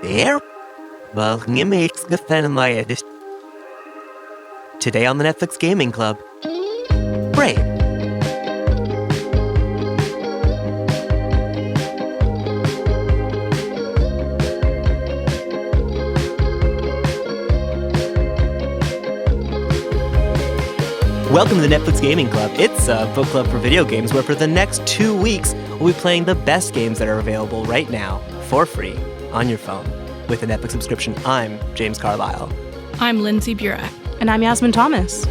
Der welcome me to Today on the Netflix Gaming Club, Braid. Welcome to the Netflix Gaming Club. It's a book club for video games where for the next 2 weeks, we'll be playing the best games that are available right now for free on your phone with a Netflix subscription. I'm James Carlisle. I'm Lindsay Burak. And I'm Yasmin Thomas.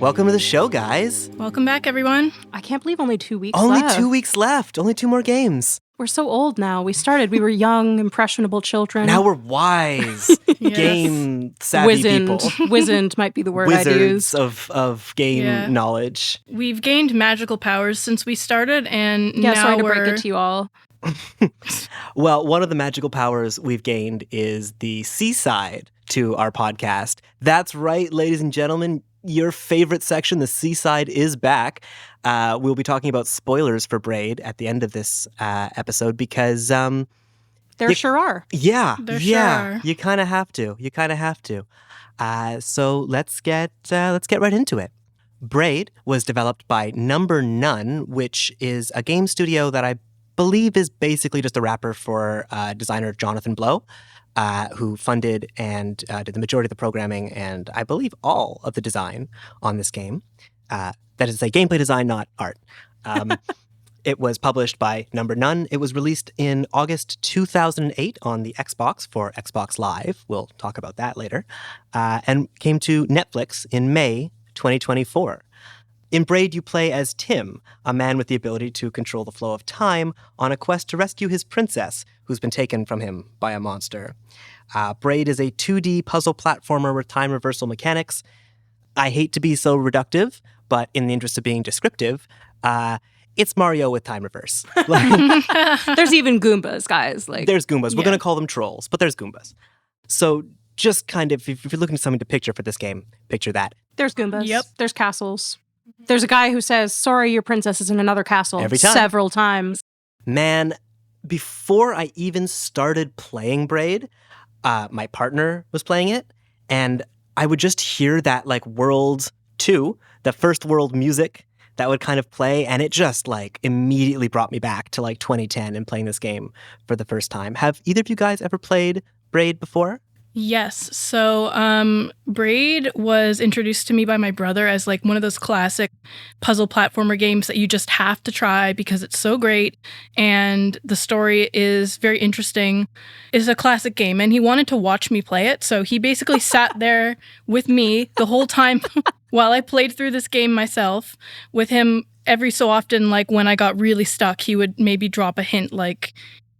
Welcome to the show, guys. Welcome back, everyone. I can't believe only 2 weeks Only left. 2 weeks left. Only 2 more games. We're so old now. We were young, impressionable children. Now we're wise, Yes. game-savvy people. Wizened might be the word I'd use. Wizards of game knowledge. We've gained magical powers since we started, and Yeah, now sorry to we're... break it to you all. Well, one of the magical powers we've gained is the seaside to our podcast. That's right, ladies and gentlemen. Your favorite section, the seaside, is back. We'll be talking about spoilers for Braid at the end of this episode because... There sure are. Yeah, There yeah. sure are. You kind of have to. So let's get right into it. Braid was developed by Number None, which is a game studio that I believe is basically just a wrapper for designer Jonathan Blow, who funded and did the majority of the programming and I believe all of the design on this game. That is to say, gameplay design, not art. It was published by Number None. It was released in August 2008 on the Xbox for Xbox Live. We'll talk about that later. And came to Netflix in May 2024. In Braid, you play as Tim, a man with the ability to control the flow of time on a quest to rescue his princess, who's been taken from him by a monster. Braid is a 2D puzzle platformer with time reversal mechanics. I hate to be so reductive, but in the interest of being descriptive, it's Mario with time reverse. There's even Goombas, guys. There's Goombas. We're going to call them trolls, but there's Goombas. So just kind of, if you're looking for something to picture for this game, picture that. There's Goombas. Yep. There's castles. There's a guy who says, sorry, your princess is in another castle. Every time. Several times. Man, before I even started playing Braid, my partner was playing it, and I would just hear that World 2, the first world music that would kind of play, and it just immediately brought me back to 2010 and playing this game for the first time. Have either of you guys ever played Braid before? Yes. So Braid was introduced to me by my brother as one of those classic puzzle platformer games that you just have to try because it's so great and the story is very interesting. It's a classic game and he wanted to watch me play it. So he basically sat there with me the whole time while I played through this game myself with him. Every so often, when I got really stuck, he would maybe drop a hint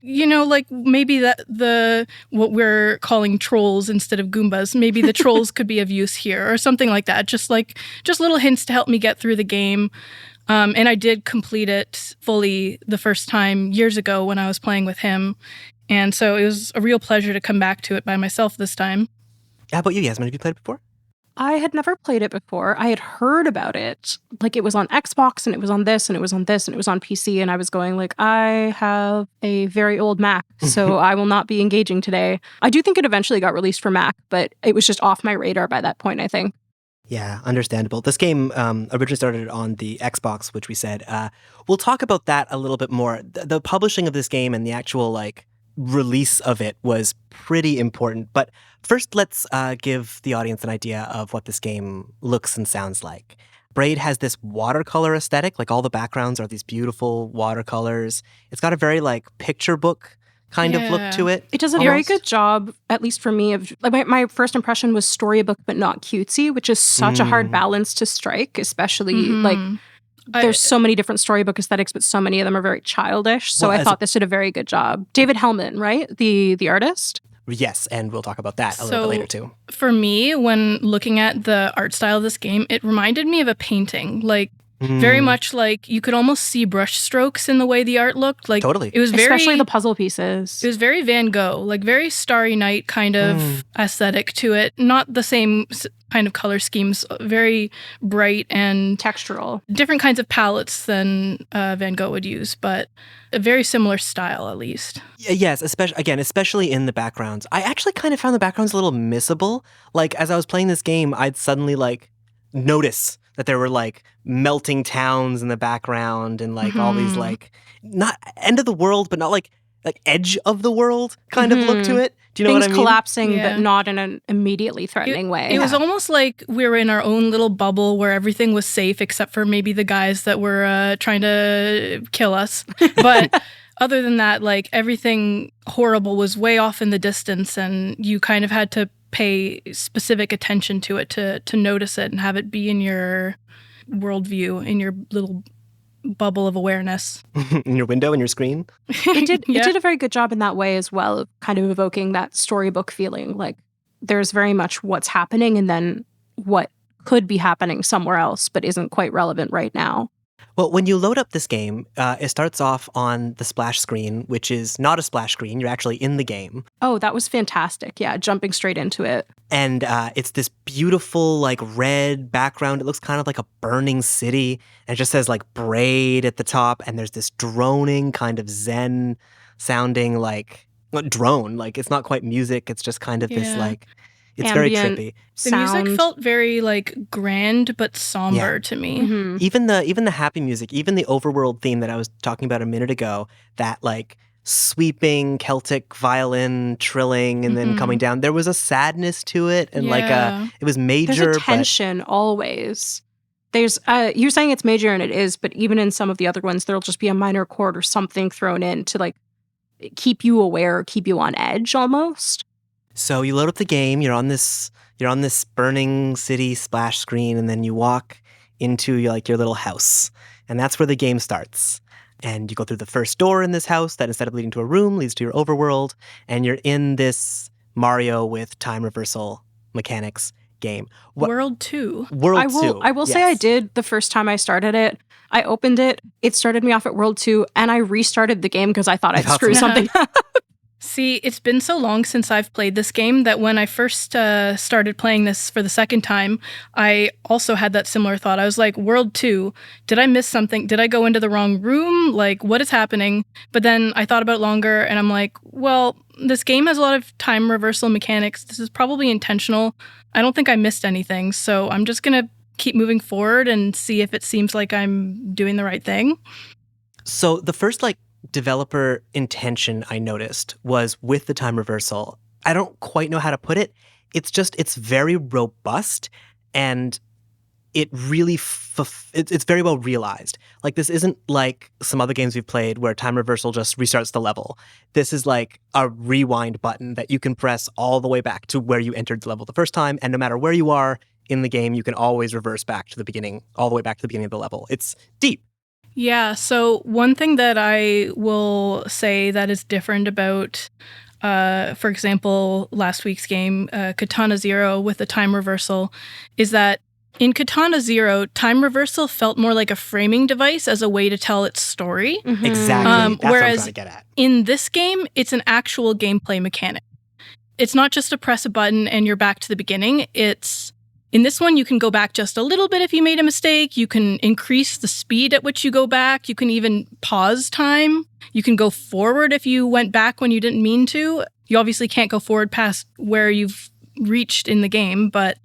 maybe that what we're calling trolls instead of Goombas, maybe the trolls could be of use here or something like that. Just little hints to help me get through the game. And I did complete it fully the first time years ago when I was playing with him. And so it was a real pleasure to come back to it by myself this time. How about you, Yasmin? Have you played it before? I had never played it before. I had heard about it. It was on Xbox and it was on this and it was on this and it was on PC. And I was going I have a very old Mac, so I will not be engaging today. I do think it eventually got released for Mac, but it was just off my radar by that point, I think. Yeah, understandable. This game originally started on the Xbox, which we said. We'll talk about that a little bit more. The publishing of this game and the actual release of it was pretty important. But first, let's give the audience an idea of what this game looks and sounds like. Braid has this watercolor aesthetic. All the backgrounds are these beautiful watercolors. It's got a very picture book kind of look to it. It does a very good job, at least for me, of my first impression was storybook but not cutesy, which is such a hard balance to strike, especially there's so many different storybook aesthetics, but so many of them are very childish. So I thought this did a very good job. David Hellman, right? The artist? Yes, and we'll talk about that a little bit later too. For me, when looking at the art style of this game, it reminded me of a painting. Very much like you could almost see brush strokes in the way the art looked. Like Totally. It was very, especially the puzzle pieces. It was very Van Gogh, like very Starry Night kind of aesthetic to it. Not the same kind of color schemes, very bright and textural. Different kinds of palettes than Van Gogh would use, but a very similar style at least. Yes, especially in the backgrounds. I actually kind of found the backgrounds a little missable. Like as I was playing this game, I'd suddenly like notice that there were like melting towns in the background and like all these like not end of the world, but not like edge of the world kind of look to it. Do you know Things what I mean? collapsing, but not in an immediately threatening way. It was almost like we were in our own little bubble where everything was safe, except for maybe the guys that were trying to kill us. But other than that, like everything horrible was way off in the distance, and you kind of had to pay specific attention to it to notice it and have it be in your worldview, in your little bubble of awareness. In your window, in your screen. It did a very good job in that way as well, of kind of evoking that storybook feeling. Like there's very much what's happening and then what could be happening somewhere else but isn't quite relevant right now. Well, when you load up this game, it starts off on the splash screen, which is not a splash screen. You're actually in the game. Oh, that was fantastic. Yeah, jumping straight into it. And it's this beautiful, like, red background. It looks kind of like a burning city. And it just says, like, Braid at the top. And there's this droning, kind of zen sounding, like, drone. Like, it's not quite music. It's just kind of this, like, it's ambient very trippy. The music felt very like grand but somber to me. Mm-hmm. Even the happy music, even the overworld theme that I was talking about a minute ago, that like sweeping Celtic violin trilling and then coming down, there was a sadness to it and like it was major. There's a tension always. There's you're saying it's major and it is, but even in some of the other ones, there'll just be a minor chord or something thrown in to like keep you aware, keep you on edge almost. So you load up the game, you're on this burning city splash screen, and then you walk into your little house. And that's where the game starts. And you go through the first door in this house that instead of leading to a room leads to your overworld, and you're in this Mario with time reversal mechanics game. World 2. World 2. I will say I did the first time I started it. I opened it, it started me off at World 2, and I restarted the game because I thought I'd screw something up. See, it's been so long since I've played this game that when I first started playing this for the second time, I also had that similar thought. I was like, World 2, did I miss something? Did I go into the wrong room? Like, what is happening? But then I thought about it longer, and I'm like, well, this game has a lot of time reversal mechanics. This is probably intentional. I don't think I missed anything, so I'm just going to keep moving forward and see if it seems like I'm doing the right thing. So the first, developer intention I noticed was with the time reversal. I don't quite know how to put it. It's very robust and it really it's very well realized. Like this isn't like some other games we've played where time reversal just restarts the level. This is like a rewind button that you can press all the way back to where you entered the level the first time, and no matter where you are in the game, you can always reverse back to the beginning, all the way back to the beginning of the level. It's deep. Yeah, so one thing that I will say that is different about, for example, last week's game, Katana Zero with the time reversal, is that in Katana Zero, time reversal felt more like a framing device as a way to tell its story. Mm-hmm. Exactly. That's whereas what I'm trying to get at. In this game, it's an actual gameplay mechanic. It's not just to press a button and you're back to the beginning. In this one, you can go back just a little bit if you made a mistake. You can increase the speed at which you go back. You can even pause time. You can go forward if you went back when you didn't mean to. You obviously can't go forward past where you've reached in the game, but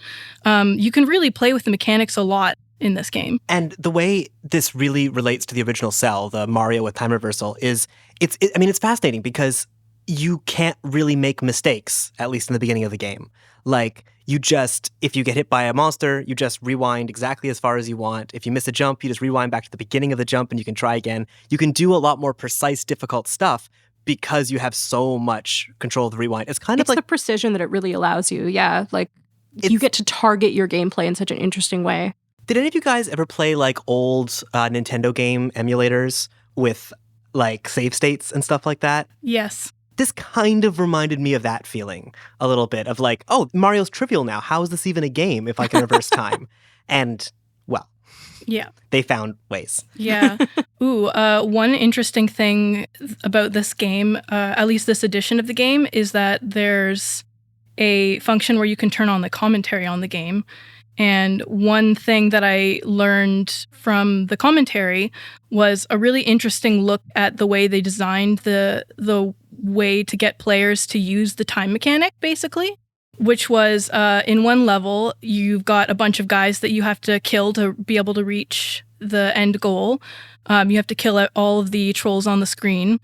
you can really play with the mechanics a lot in this game. And the way this really relates to the original Cell, the Mario with time reversal, is it's fascinating because you can't really make mistakes, at least in the beginning of the game. Like, if you get hit by a monster, you just rewind exactly as far as you want. If you miss a jump, you just rewind back to the beginning of the jump and you can try again. You can do a lot more precise, difficult stuff because you have so much control of the rewind. It's kind of like the precision that it really allows you. Yeah, like you get to target your gameplay in such an interesting way. Did any of you guys ever play like old Nintendo game emulators with like save states and stuff like that? Yes. This kind of reminded me of that feeling a little bit of like, oh, Mario's trivial now. How is this even a game if I can reverse time? And, well, Yeah. They found ways. Yeah. Ooh, one interesting thing about this game, at least this edition of the game, is that there's a function where you can turn on the commentary on the game. And one thing that I learned from the commentary was a really interesting look at the way they designed the way to get players to use the time mechanic, basically, which was in one level, you've got a bunch of guys that you have to kill to be able to reach the end goal. You have to kill all of the trolls on the screen.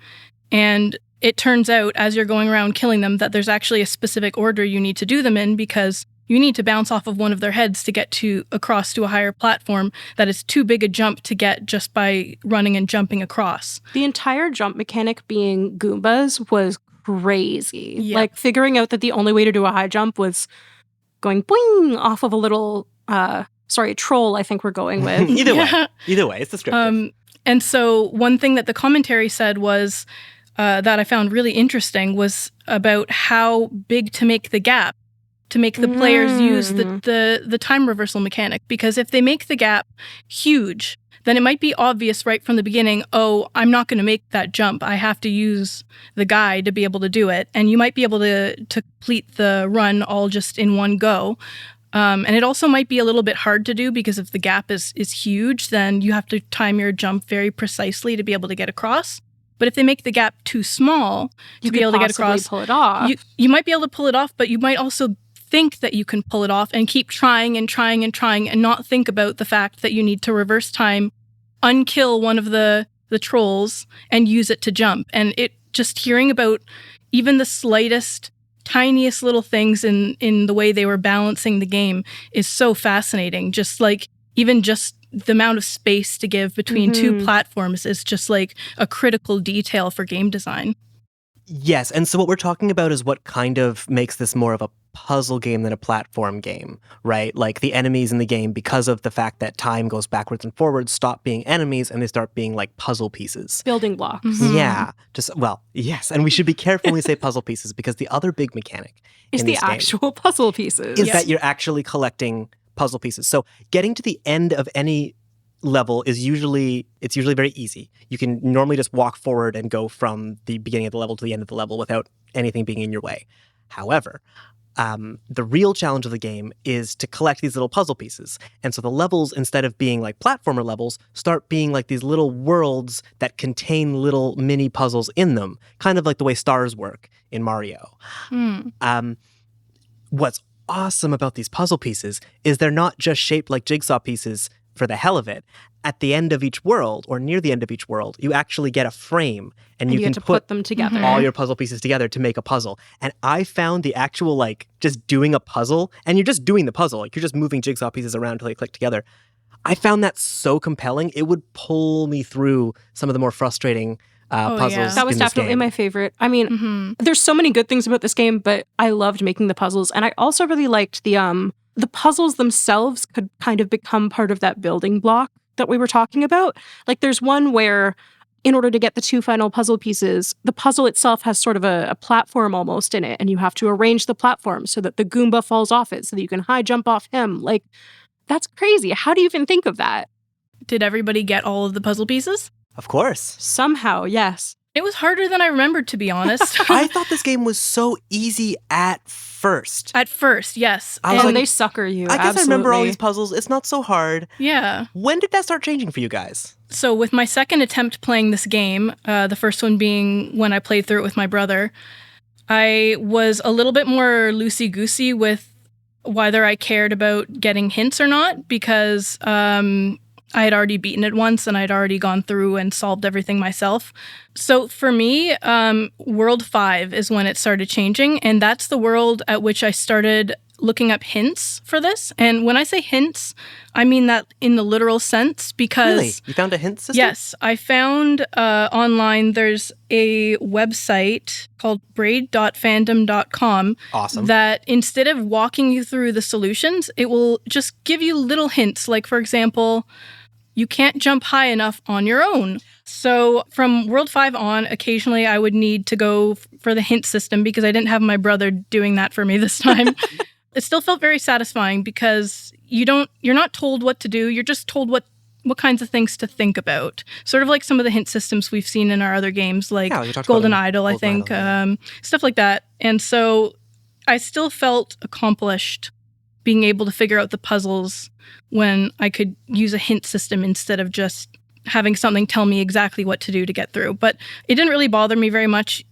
And it turns out, as you're going around killing them, that there's actually a specific order you need to do them in, because you need to bounce off of one of their heads to get across to a higher platform that is too big a jump to get just by running and jumping across. The entire jump mechanic being Goombas was crazy. Yep. Like figuring out that the only way to do a high jump was going boing off of a little, troll, I think we're going with. Either way, it's descriptive. And so one thing that the commentary said was that I found really interesting was about how big to make the gap to make the players use the time reversal mechanic. Because if they make the gap huge, then it might be obvious right from the beginning, oh, I'm not going to make that jump. I have to use the guy to be able to do it. And you might be able to complete the run all just in one go. And it also might be a little bit hard to do because if the gap is huge, then you have to time your jump very precisely to be able to get across. But if they make the gap too small to be able to get across, pull it off. You might be able to pull it off, but you might also think that you can pull it off and keep trying and trying and trying and not think about the fact that you need to reverse time, unkill one of the trolls and use it to jump. And it just hearing about even the slightest, tiniest little things in the way they were balancing the game is so fascinating. Just like even just the amount of space to give between two platforms is just like a critical detail for game design. Yes, and so what we're talking about is what kind of makes this more of a puzzle game than a platform game, right? Like the enemies in the game, because of the fact that time goes backwards and forwards, stop being enemies and they start being like puzzle pieces. Building blocks. Yeah. Yes. And we should be careful when we say puzzle pieces because the other big mechanic is the actual puzzle pieces. Is that you're actually collecting puzzle pieces. So getting to the end of any level is usually very easy. You can normally just walk forward and go from the beginning of the level to the end of the level without anything being in your way. However, the real challenge of the game is to collect these little puzzle pieces. And so the levels, instead of being like platformer levels, start being like these little worlds that contain little mini puzzles in them, kind of like the way stars work in Mario. What's awesome about these puzzle pieces is they're not just shaped like jigsaw pieces for the hell of it. At the end of each world, or near the end of each world, you actually get a frame and you can put them together. All your puzzle pieces together to make a puzzle. And I found the actual, like, just doing a puzzle, and you're just doing the puzzle, like you're just moving jigsaw pieces around until they click together. I found that so compelling. It would pull me through some of the more frustrating puzzles. Yeah. That was definitely my favorite. I mean, there's so many good things about this game, but I loved making the puzzles. And I also really liked the puzzles themselves could kind of become part of that building block that we were talking about. Like there's one where in order to get the two final puzzle pieces, the puzzle itself has sort of a platform almost in it, and you have to arrange the platform so that the Goomba falls off it so that you can high jump off him. Like, that's crazy. How do you even think of that? Did everybody get all of the puzzle pieces? Of course. Somehow, yes. It was harder than I remembered, to be honest. I thought this game was so easy at first. At first, yes. I was like, they sucker you. I guess I remember all these puzzles. It's not so hard. Yeah. When did that start changing for you guys? So with my second attempt playing this game, the first one being when I played through it with my brother, I was a little bit more loosey-goosey with whether I cared about getting hints or not, because I had already beaten it once and I'd already gone through and solved everything myself. So for me, World 5 is when it started changing, and that's the world at which I started looking up hints for this. And when I say hints, I mean that in the literal sense, because... Really? You found a hint system? Yes. I found online, there's a website called braid.fandom.com. Awesome. That instead of walking you through the solutions, it will just give you little hints. Like, for example, you can't jump high enough on your own. So from World 5 on, occasionally I would need to go for the hint system because I didn't have my brother doing that for me this time. It still felt very satisfying because you're not told what to do. You're just told what what kinds of things to think about. Sort of like some of the hint systems we've seen in our other games, like Golden Idol, I think, stuff like that. And so I still felt accomplished being able to figure out the puzzles when I could use a hint system instead of just having something tell me exactly what to do to get through. But it didn't really bother me very much,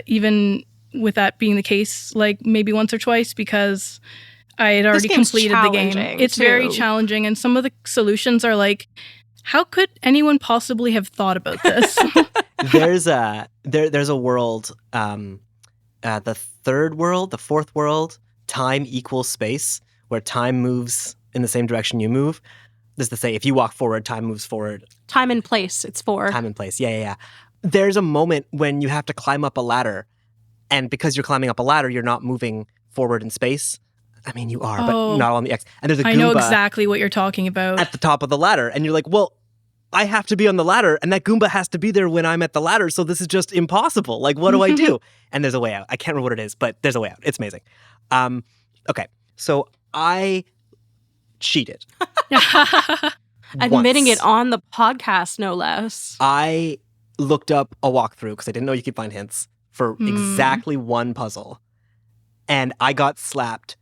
even with that being the case, like maybe once or twice, because I had already completed the game. It's very challenging, and some of the solutions are like, how could anyone possibly have thought about this? There's a world, the third world, the fourth world, time equals space, where time moves in the same direction you move. This is to say, if you walk forward, time moves forward. Time and place, it's for. Time and place, yeah. There's a moment when you have to climb up a ladder, and because you're climbing up a ladder, you're not moving forward in space. I mean, you are, but not on the X. And there's a Goomba. I know exactly what you're talking about. At the top of the ladder, and you're like, well, I have to be on the ladder, and that Goomba has to be there when I'm at the ladder, so this is just impossible. Like, what do I do? And there's a way out. I can't remember what it is, but there's a way out. It's amazing. Okay, so I cheated. Admitting it on the podcast, no less. I looked up a walkthrough, because I didn't know you could find hints, for exactly one puzzle. And I got slapped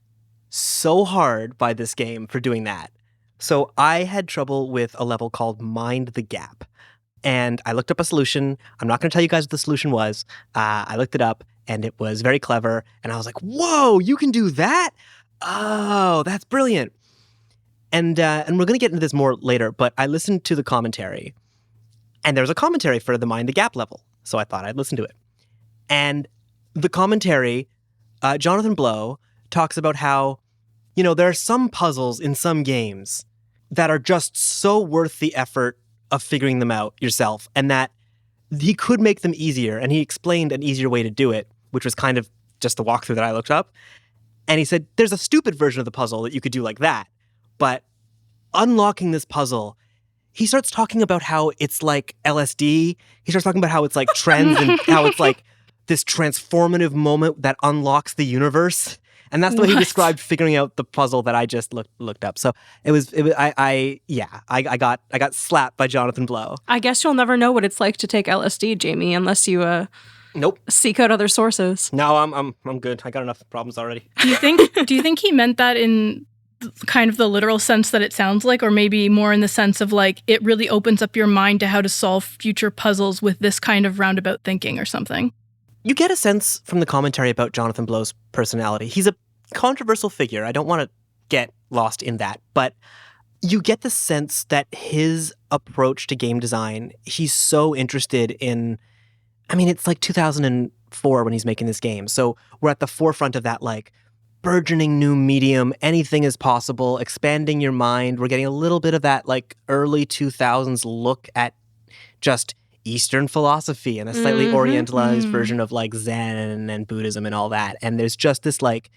so hard by this game for doing that. So I had trouble with a level called Mind the Gap. And I looked up a solution. I'm not going to tell you guys what the solution was. I looked it up, and it was very clever. And I was like, whoa, you can do that? Oh, that's brilliant. And we're going to get into this more later, but I listened to the commentary. And there was a commentary for the Mind the Gap level. So I thought I'd listen to it. And the commentary, Jonathan Blow talks about how, there are some puzzles in some games that are just so worth the effort of figuring them out yourself, and that he could make them easier. And he explained an easier way to do it, which was kind of just the walkthrough that I looked up. And he said, there's a stupid version of the puzzle that you could do like that. But unlocking this puzzle, he starts talking about how it's like LSD. He starts talking about how it's like trends and how it's like this transformative moment that unlocks the universe. And that's the way he described figuring out the puzzle that I just looked up. So I got slapped by Jonathan Blow. I guess you'll never know what it's like to take LSD, Jamie, unless you seek out other sources. No, I'm good. I got enough problems already. Do you think he meant that in kind of the literal sense that it sounds like, or maybe more in the sense of like it really opens up your mind to how to solve future puzzles with this kind of roundabout thinking or something? You get a sense from the commentary about Jonathan Blow's personality. He's a controversial figure. I don't want to get lost in that, but you get the sense that his approach to game design, he's so interested in, it's like 2004 when he's making this game. So we're at the forefront of that, like, burgeoning new medium, anything is possible, expanding your mind. We're getting a little bit of that, like, early 2000s look at just Eastern philosophy and a slightly orientalized version of like Zen and Buddhism and all that. And there's just this like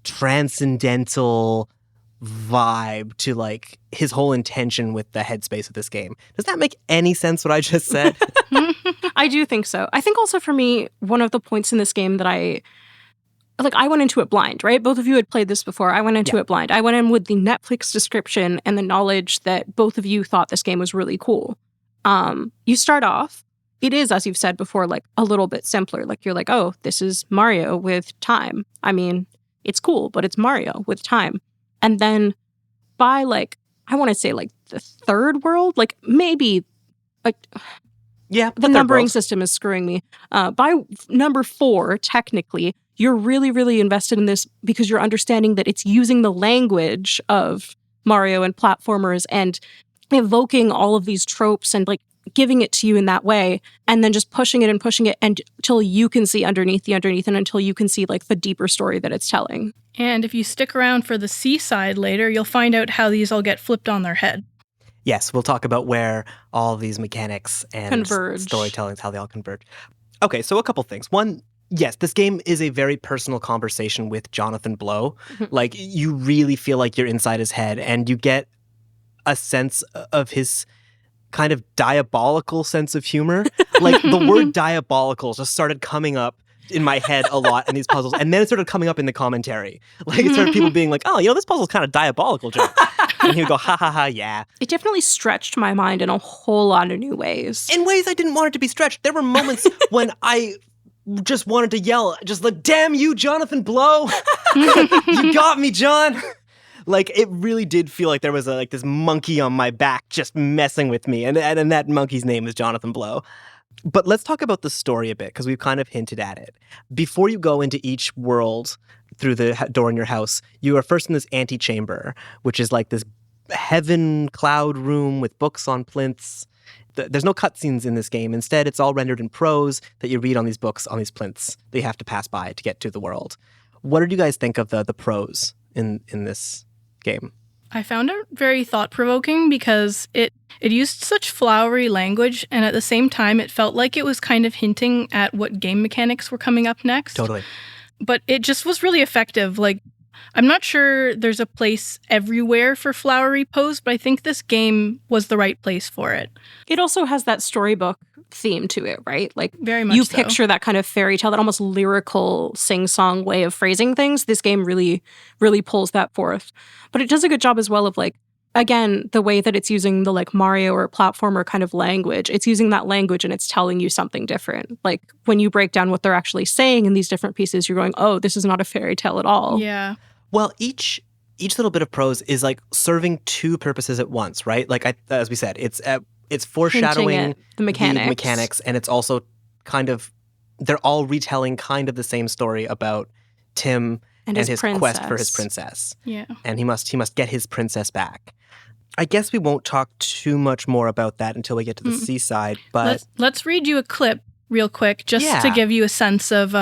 transcendental vibe to like his whole intention with the headspace of this game. Does that make any sense what I just said? I do think so. I think also for me, one of the points in this game that I went into it blind, right? Both of you had played this before. I went into it blind. I went in with the Netflix description and the knowledge that both of you thought this game was really cool. You start off, it is, as you've said before, like a little bit simpler. Like you're like, oh, this is Mario with time. It's cool, but it's Mario with time. And then by like, I want to say like the third world, like maybe like, the numbering system is screwing me. By number 4, technically, you're really, really invested in this because you're understanding that it's using the language of Mario and platformers and evoking all of these tropes and like giving it to you in that way, and then just pushing it until you can see underneath and until you can see like the deeper story that it's telling. And if you stick around for the seaside later, you'll find out how these all get flipped on their head. Yes, we'll talk about where all these mechanics and storytelling, how they all converge. Okay, so a couple things. One, yes, this game is a very personal conversation with Jonathan Blow. Like, you really feel like you're inside his head, and you get a sense of his kind of diabolical sense of humor. Like, the word diabolical just started coming up in my head a lot in these puzzles, and then it started coming up in the commentary. Like, it started people being like, oh, this puzzle's kind of diabolical, Joe. And he would go, ha ha ha, yeah. It definitely stretched my mind in a whole lot of new ways. In ways I didn't want it to be stretched. There were moments when I just wanted to yell, just like, damn you, Jonathan Blow. You got me, John. Like, it really did feel like there was this monkey on my back just messing with me. And that monkey's name is Jonathan Blow. But let's talk about the story a bit, because we've kind of hinted at it. Before you go into each world through the door in your house, you are first in this antechamber, which is like this heaven cloud room with books on plinths. There's no cutscenes in this game. Instead, it's all rendered in prose that you read on these books, on these plinths that you have to pass by to get to the world. What did you guys think of the prose in this game? I found it very thought-provoking because it used such flowery language, and at the same time, it felt like it was kind of hinting at what game mechanics were coming up next. Totally. But it just was really effective. Like, I'm not sure there's a place everywhere for flowery prose, but I think this game was the right place for it. It also has that storybook theme to it, right? Like, very much you so. Picture that kind of fairy tale, that almost lyrical sing-song way of phrasing things. This game really, really pulls that forth. But it does a good job as well of, like, again, the way that it's using the, like, Mario or platformer kind of language. It's using that language and it's telling you something different. Like, when you break down what they're actually saying in these different pieces, you're going, oh, this is not a fairy tale at all. Yeah. Well, each little bit of prose is like serving two purposes at once, right? Like, as we said, it's foreshadowing the mechanics, and it's also kind of, they're all retelling kind of the same story about Tim and his quest for his princess. Yeah. And he must get his princess back. I guess we won't talk too much more about that until we get to the seaside, but let's read you a clip real quick just to give you a sense of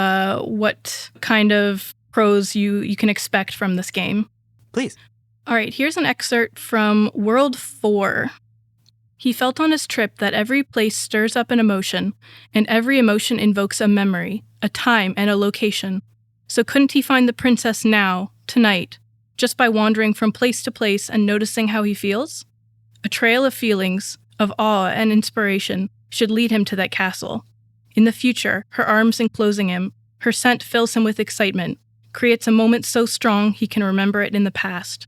what kind of prose you can expect from this game. Please. All right, here's an excerpt from World 4. He felt on his trip that every place stirs up an emotion, and every emotion invokes a memory, a time, and a location. So couldn't he find the princess now, tonight, just by wandering from place to place and noticing how he feels? A trail of feelings, of awe and inspiration, should lead him to that castle. In the future, her arms enclosing him, her scent fills him with excitement, creates a moment so strong he can remember it in the past.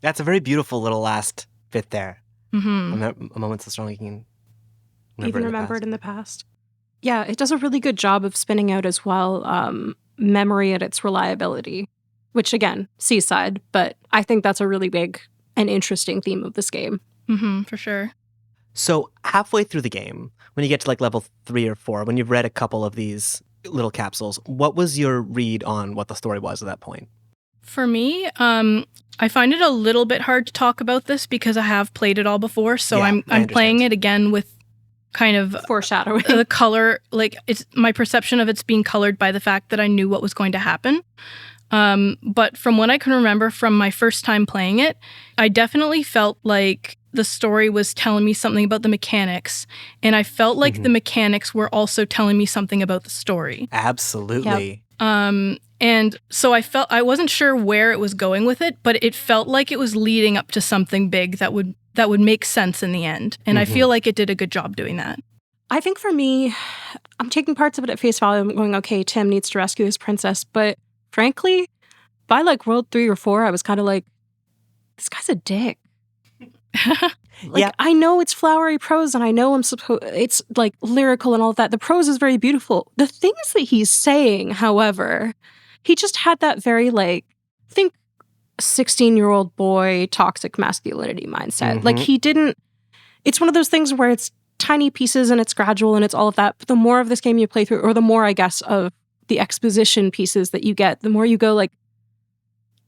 That's a very beautiful little last bit there. Mm-hmm. A moment so strong you can remember it in the past. Yeah, it does a really good job of spinning out as well memory at its reliability, which again, seaside, but I think that's a really big and interesting theme of this game. Mm-hmm, for sure. So halfway through the game, when you get to like level 3 or 4, when you've read a couple of these little capsules, what was your read on what the story was at that point? For me, I find it a little bit hard to talk about this because I have played it all before, so I'm playing it again with kind of foreshadowing. The color, like, it's my perception of it's being colored by the fact that I knew what was going to happen. But from what I can remember from my first time playing it, I definitely felt like the story was telling me something about the mechanics, and I felt like the mechanics were also telling me something about the story. Absolutely. Yep. And so I wasn't sure where it was going with it, but it felt like it was leading up to something big that would make sense in the end. And I feel like it did a good job doing that. I think for me, I'm taking parts of it at face value. I'm going, okay, Tim needs to rescue his princess. But frankly, by like World 3 or 4, I was kind of like, this guy's a dick. I know it's flowery prose and I know it's like lyrical and all of that. The prose is very beautiful. The things that he's saying, however, he just had that very like, think 16-year-old boy toxic masculinity mindset. Like it's one of those things where it's tiny pieces and it's gradual and it's all of that. But the more of this game you play through, or the more, I guess, of the exposition pieces that you get, the more you go like,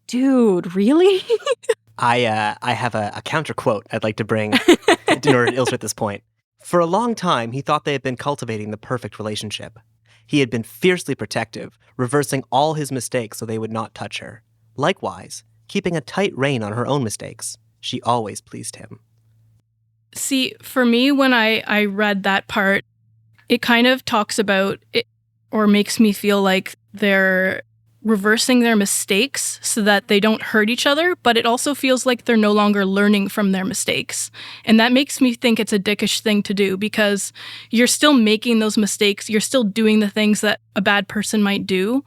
dude, really? I have a counter quote I'd like to bring in order to illustrate this point. For a long time, he thought they had been cultivating the perfect relationship. He had been fiercely protective, reversing all his mistakes so they would not touch her. Likewise, keeping a tight rein on her own mistakes. She always pleased him. See, for me, when I read that part, it kind of talks about it, or makes me feel like they're reversing their mistakes so that they don't hurt each other, but it also feels like they're no longer learning from their mistakes. And that makes me think it's a dickish thing to do because you're still making those mistakes, you're still doing the things that a bad person might do,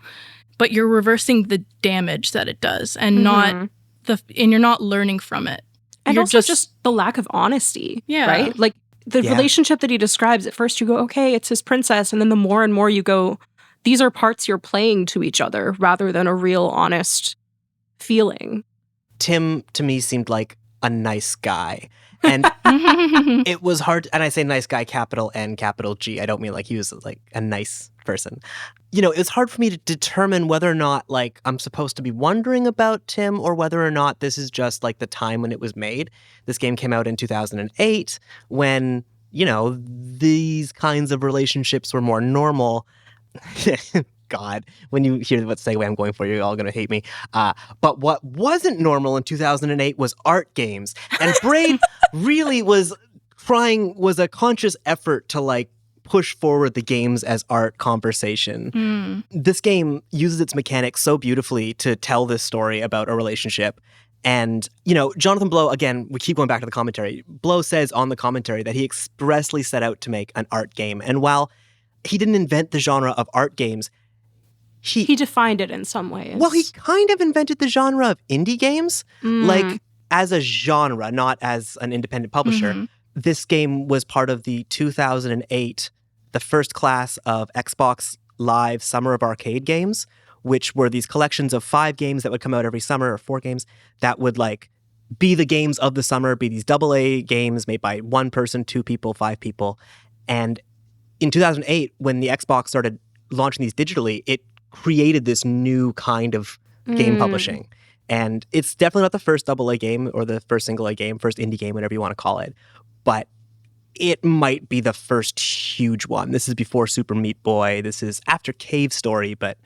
but you're reversing the damage that it does and not and you're not learning from it. And you're also just the lack of honesty. Yeah. Right? Like the relationship that he describes, at first you go, okay, it's his princess. And then the more and more you go, these are parts you're playing to each other rather than a real honest feeling. Tim, to me, seemed like a nice guy. And it was hard, and I say nice guy, capital N, capital G. I don't mean like he was like a nice person. You know, it was hard for me to determine whether or not like I'm supposed to be wondering about Tim or whether or not this is just like the time when it was made. This game came out in 2008 when, you know, these kinds of relationships were more normal. God, when you hear what segue I'm going for, you're all going to hate me. But what wasn't normal in 2008 was art games. And Braid really was a conscious effort to like push forward the games as art conversation. This game uses its mechanics so beautifully to tell this story about a relationship. And, you know, Jonathan Blow, again, we keep going back to the commentary. Blow says on the commentary that he expressly set out to make an art game. And while he didn't invent the genre of art games, he defined it in some ways. Well, he kind of invented the genre of indie games, like as a genre, not as an independent publisher. This game was part of the 2008, the first class of Xbox Live Summer of Arcade games, which were these collections of 5 games that would come out every summer, or 4 games that would like be the games of the summer, be these AA games made by 1 person, 2 people, 5 people. And in 2008, when the Xbox started launching these digitally, it created this new kind of game publishing. And it's definitely not the first AA game or the first single A game, first indie game, whatever you want to call it. But it might be the first huge one. This is before Super Meat Boy. This is after Cave Story, but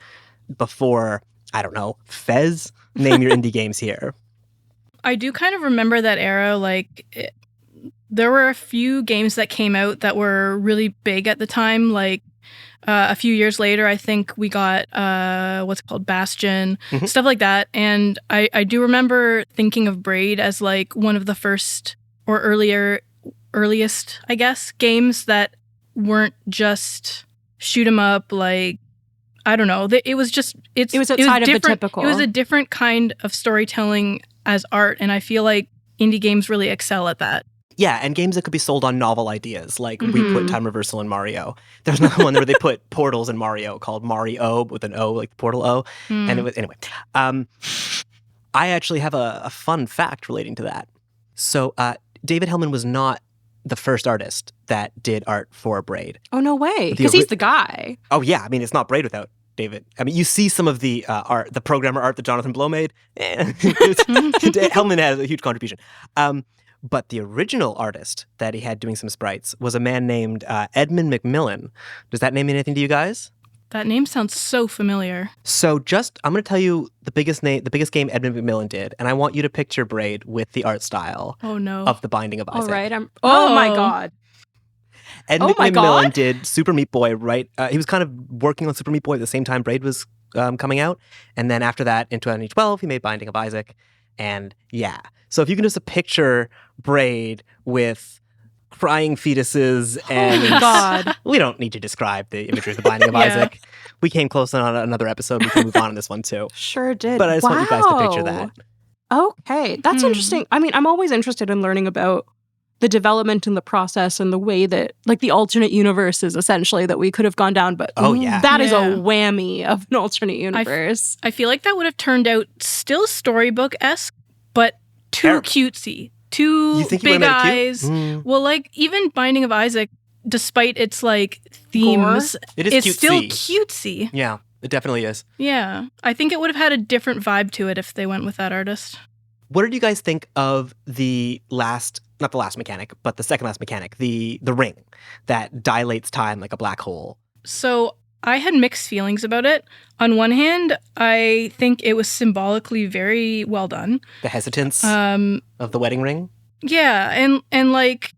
before, I don't know, Fez? Name your indie games here. I do kind of remember that era. Like, there were a few games that came out that were really big at the time. Like, a few years later, I think we got what's it called, Bastion, stuff like that. And I do remember thinking of Braid as like one of the first or earliest, I guess, games that weren't just shoot 'em up. Like, I don't know. It was just it was outside of the typical. It was a different kind of storytelling as art, and I feel like indie games really excel at that. Yeah, and games that could be sold on novel ideas, like we put time reversal in Mario. There's another one where they put portals in Mario called Mario with an O, like Portal O. And it was, anyway. I actually have a fun fact relating to that. So David Hellman was not the first artist that did art for Braid. Oh, no way. Because he's the guy. Oh, yeah. I mean, it's not Braid without David. I mean, you see some of the art, the programmer art that Jonathan Blow made. Hellman has a huge contribution. But the original artist that he had doing some sprites was a man named Edmund McMillan. Does that name mean anything to you guys? That name sounds so familiar. So I'm going to tell you the biggest game Edmund McMillan did, and I want you to picture Braid with the art style of The Binding of Isaac. All right. Oh my God. Edmund McMillan did Super Meat Boy, right? He was kind of working on Super Meat Boy at the same time Braid was coming out. And then after that, in 2012, he made Binding of Isaac. And yeah. So if you can just picture Braid with crying fetuses and... Oh my God. We don't need to describe the imagery of The Binding of Isaac. We came close on another episode. We can move on this one too. Sure did. But I just want you guys to picture that. Okay. That's interesting. I mean, I'm always interested in learning about the development and the process and the way that, like, the alternate universes, essentially, that we could have gone down. But that is a whammy of an alternate universe. I feel like that would have turned out still storybook-esque, but too cutesy. Too big eyes. Well, like, even Binding of Isaac, despite its, like, themes, it's still cutesy. Yeah, it definitely is. Yeah. I think it would have had a different vibe to it if they went with that artist. What did you guys think of the not the last mechanic, but the second last mechanic, the ring that dilates time like a black hole? So I had mixed feelings about it. On one hand, I think it was symbolically very well done. The hesitance of the wedding ring? Yeah, and like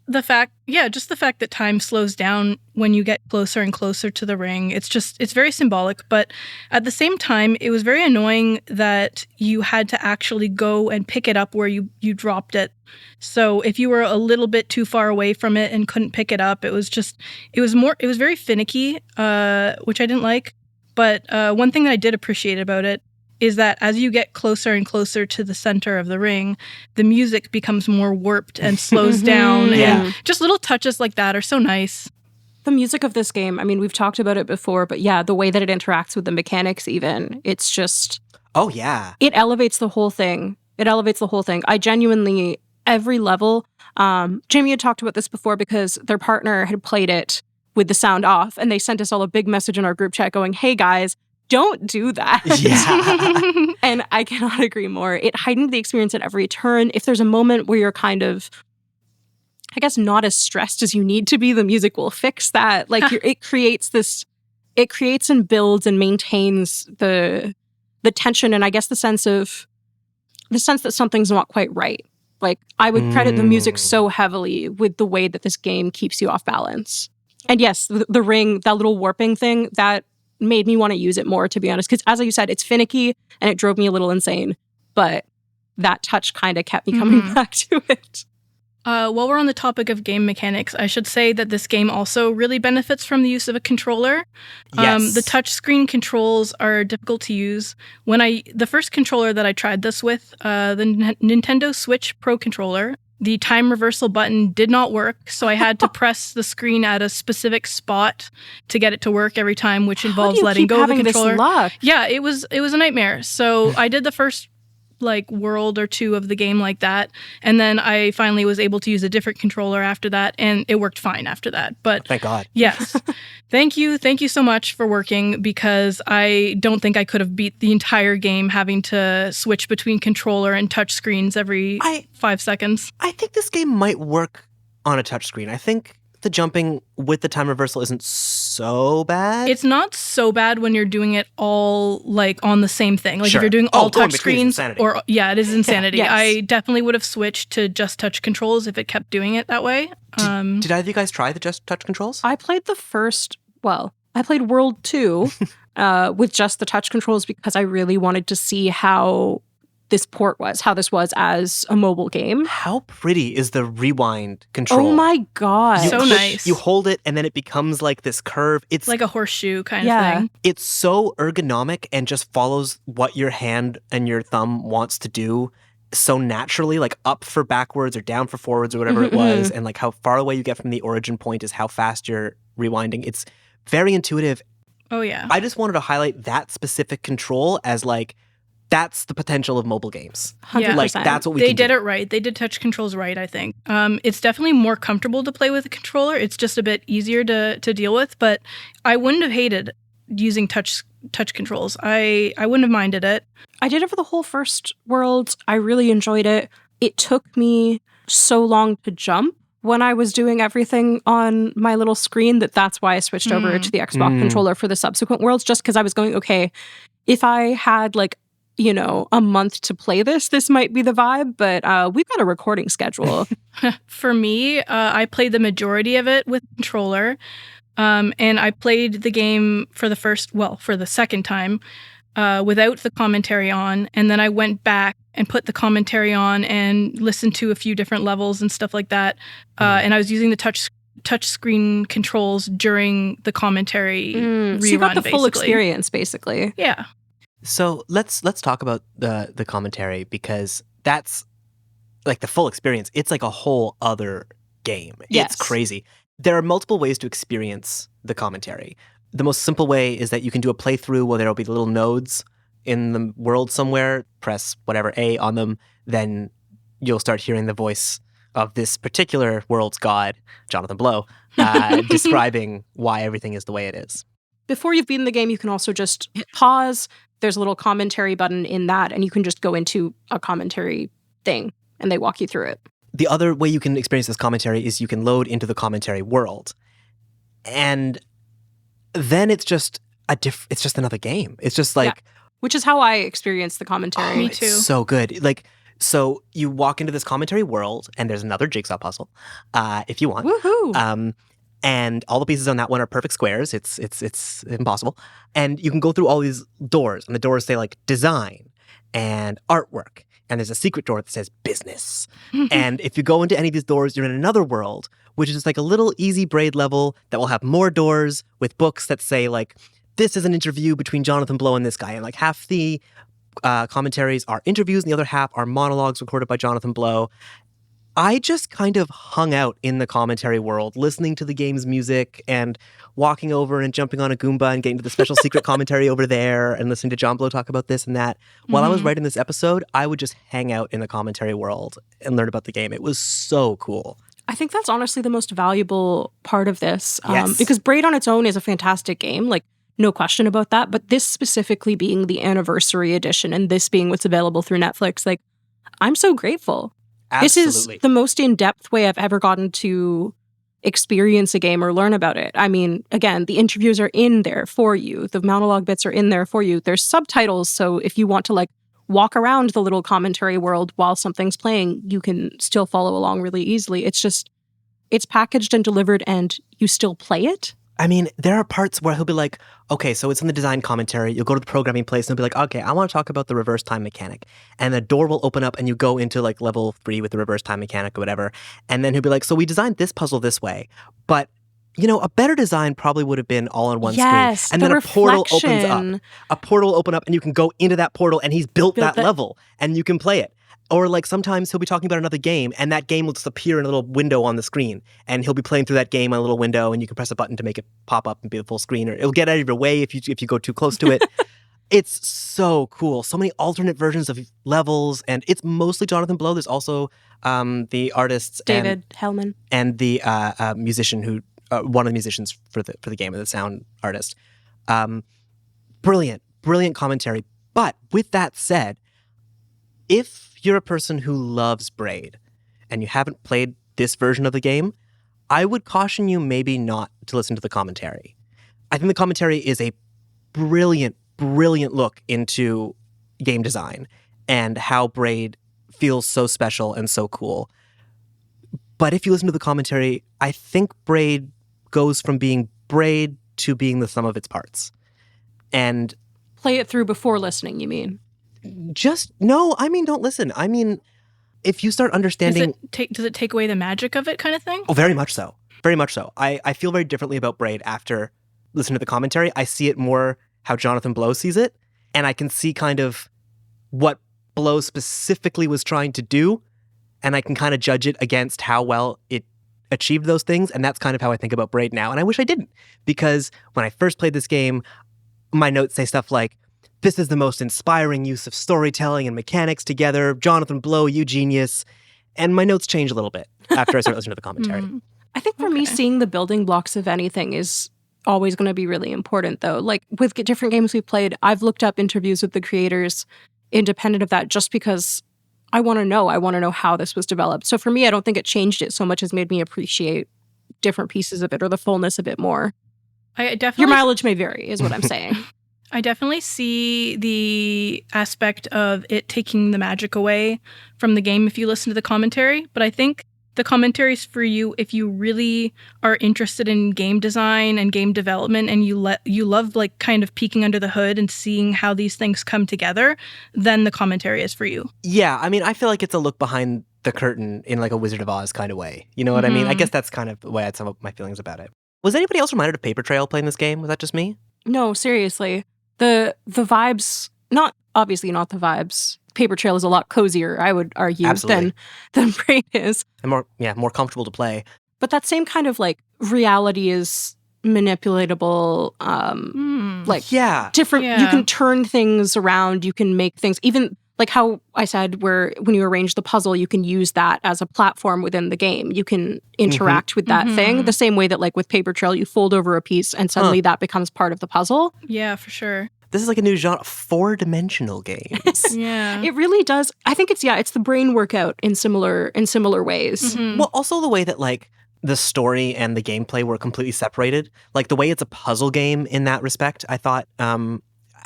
just the fact that time slows down when you get closer and closer to the ring. It's very symbolic, but at the same time, it was very annoying that you had to actually go and pick it up where you dropped it. So if you were a little bit too far away from it and couldn't pick it up, it was very finicky, which I didn't like. But one thing that I did appreciate about it is that as you get closer and closer to the center of the ring, the music becomes more warped and slows down. Yeah. And just little touches like that are so nice. The music of this game, I mean, we've talked about it before, but yeah, the way that it interacts with the mechanics even, it's just... Oh, yeah. It elevates the whole thing. I genuinely, every level... Jamie had talked about this before because their partner had played it with the sound off, and they sent us all a big message in our group chat going, hey guys, don't do that. Yeah. And I cannot agree more. It heightened the experience at every turn. If there's a moment where you're kind of, I guess, not as stressed as you need to be, the music will fix that. Like it creates and builds and maintains the tension, and I guess the sense that something's not quite right. Like, I would credit the music so heavily with the way that this game keeps you off balance. And yes, the ring, that little warping thing, that made me want to use it more, to be honest. Because as you said, it's finicky and it drove me a little insane. But that touch kind of kept me coming back to it. While we're on the topic of game mechanics, I should say that this game also really benefits from the use of a controller. Yes. The touchscreen controls are difficult to use. The first controller that I tried this with, the Nintendo Switch Pro controller, the time reversal button did not work, so I had to press the screen at a specific spot to get it to work every time, which involves letting go of the controller. This luck? Yeah, it was a nightmare. So I did the first world or two of the game like that, and then I finally was able to use a different controller after that, and it worked fine after that. But thank God. Yes. Thank you so much for working, because I don't think I could have beat the entire game having to switch between controller and touch screens every 5 seconds. I think this game might work on a touchscreen. I think the jumping with the time reversal isn't so bad. It's not so bad when you're doing it all on the same thing. Like, sure. If you're doing all touch screens, it is insanity. Yes. I definitely would have switched to just touch controls if it kept doing it that way. Did either of you guys try the just touch controls? I played I played World 2 with just the touch controls because I really wanted to see how this was as a mobile game. How pretty is the rewind control? Oh my God. So nice. You hold it and then it becomes like this curve. It's like a horseshoe kind of thing. It's so ergonomic and just follows what your hand and your thumb wants to do so naturally, like up for backwards or down for forwards or whatever it was. And like how far away you get from the origin point is how fast you're rewinding. It's very intuitive. Oh yeah. I just wanted to highlight that specific control as that's the potential of mobile games. 100%. Like, that's what we They can did do. it right. They did touch controls right, I think. It's definitely more comfortable to play with a controller. It's just a bit easier to deal with, but I wouldn't have hated using touch controls. I wouldn't have minded it. I did it for the whole first world. I really enjoyed it. It took me so long to jump when I was doing everything on my little screen that's why I switched over to the Xbox controller for the subsequent worlds, just because I was going, okay, if I had a month to play this might be the vibe, but we've got a recording schedule. For me, I played the majority of it with controller, and I played the game for the second time without the commentary on, and then I went back and put the commentary on and listened to a few different levels and stuff like that, and I was using the touch screen controls during the commentary rerun. So you got the full basically. experience, basically. Yeah. So let's talk about the commentary, because that's like the full experience. It's like a whole other game. Yes. It's crazy. There are multiple ways to experience the commentary. The most simple way is that you can do a playthrough where there'll be little nodes in the world somewhere. Press whatever A on them, then you'll start hearing the voice of this particular world's god, Jonathan Blow, describing why everything is the way it is. Before you've beaten the game, you can also just hit pause. There's a little commentary button in that, and you can just go into a commentary thing, and they walk you through it. The other way you can experience this commentary is you can load into the commentary world. And then it's just it's just another game. It's just like... Yeah. Which is how I experienced the commentary. Me too. It's so good. So you walk into this commentary world, and there's another jigsaw puzzle, if you want. Woohoo! And all the pieces on that one are perfect squares. It's impossible. And you can go through all these doors, and the doors say design and artwork. And there's a secret door that says business. And if you go into any of these doors, you're in another world, which is just a little easy Braid level that will have more doors with books that say this is an interview between Jonathan Blow and this guy. And half the commentaries are interviews, and the other half are monologues recorded by Jonathan Blow. I just kind of hung out in the commentary world, listening to the game's music and walking over and jumping on a Goomba and getting to the special secret commentary over there and listening to John Blow talk about this and that. While I was writing this episode, I would just hang out in the commentary world and learn about the game. It was so cool. I think that's honestly the most valuable part of this. Yes. Because Braid on its own is a fantastic game, like no question about that. But this specifically being the anniversary edition and this being what's available through Netflix, like I'm so grateful. Absolutely. This is the most in-depth way I've ever gotten to experience a game or learn about it. I mean, again, the interviews are in there for you. The monologue bits are in there for you. There's subtitles, so if you want to like walk around the little commentary world while something's playing, you can still follow along really easily. It's packaged and delivered and you still play it. I mean, there are parts where he'll be like, okay, so it's in the design commentary. You'll go to the programming place and he'll be like, okay, I want to talk about the reverse time mechanic. And the door will open up and you go into like level 3 with the reverse time mechanic or whatever. And then he'll be like, so we designed this puzzle this way, but you know, a better design probably would have been all on one screen. And then a portal opens up. A portal will open up and you can go into that portal and he's built that level and you can play it. Or like sometimes he'll be talking about another game and that game will just appear in a little window on the screen and he'll be playing through that game on a little window and you can press a button to make it pop up and be the full screen, or it'll get out of your way if you go too close to it. It's so cool. So many alternate versions of levels, and it's mostly Jonathan Blow. There's also the artists David Hellman and the musician who one of the musicians for the game, the sound artist. Brilliant commentary. But with that said, if you're a person who loves Braid and you haven't played this version of the game, I would caution you maybe not to listen to the commentary. I think the commentary is a brilliant look into game design and how Braid feels so special and so cool. But if you listen to the commentary, I think Braid goes from being Braid to being the sum of its parts. And play it through before listening, you mean? Don't listen. I mean, if you start understanding... Does it take away the magic of it kind of thing? Oh, very much so. Very much so. I feel very differently about Braid after listening to the commentary. I see it more how Jonathan Blow sees it, and I can see kind of what Blow specifically was trying to do, and I can kind of judge it against how well it achieved those things, and that's kind of how I think about Braid now, and I wish I didn't, because when I first played this game, my notes say stuff like, this is the most inspiring use of storytelling and mechanics together. Jonathan Blow, you genius. And my notes change a little bit after I start listening to the commentary. I think for me, seeing the building blocks of anything is always going to be really important, though. Like with different games we've played, I've looked up interviews with the creators independent of that just because I want to know how this was developed. So for me, I don't think it changed it so much as made me appreciate different pieces of it or the fullness a bit more. Your mileage may vary, is what I'm saying. I definitely see the aspect of it taking the magic away from the game if you listen to the commentary, but I think the commentary is for you if you really are interested in game design and game development and you love like kind of peeking under the hood and seeing how these things come together, then the commentary is for you. Yeah, I mean, I feel like it's a look behind the curtain in like a Wizard of Oz kind of way. You know what I mean? I guess that's kind of the way I had some of my feelings about it. Was anybody else reminded of Paper Trail playing this game? Was that just me? No, seriously. The vibes, obviously not the vibes. Paper Trail is a lot cozier, I would argue, than Braid is. And more comfortable to play. But that same kind of like reality is manipulatable, different. You can turn things around, you can make things, even like how I said, where when you arrange the puzzle, you can use that as a platform within the game. You can interact with that thing the same way that like with Paper Trail, you fold over a piece and suddenly that becomes part of the puzzle. Yeah, for sure. This is like a new genre, 4-dimensional games. Yeah. It really does. I think it's the brain workout in similar ways. Well, also the way that like the story and the gameplay were completely separated. Like the way it's a puzzle game in that respect, I thought,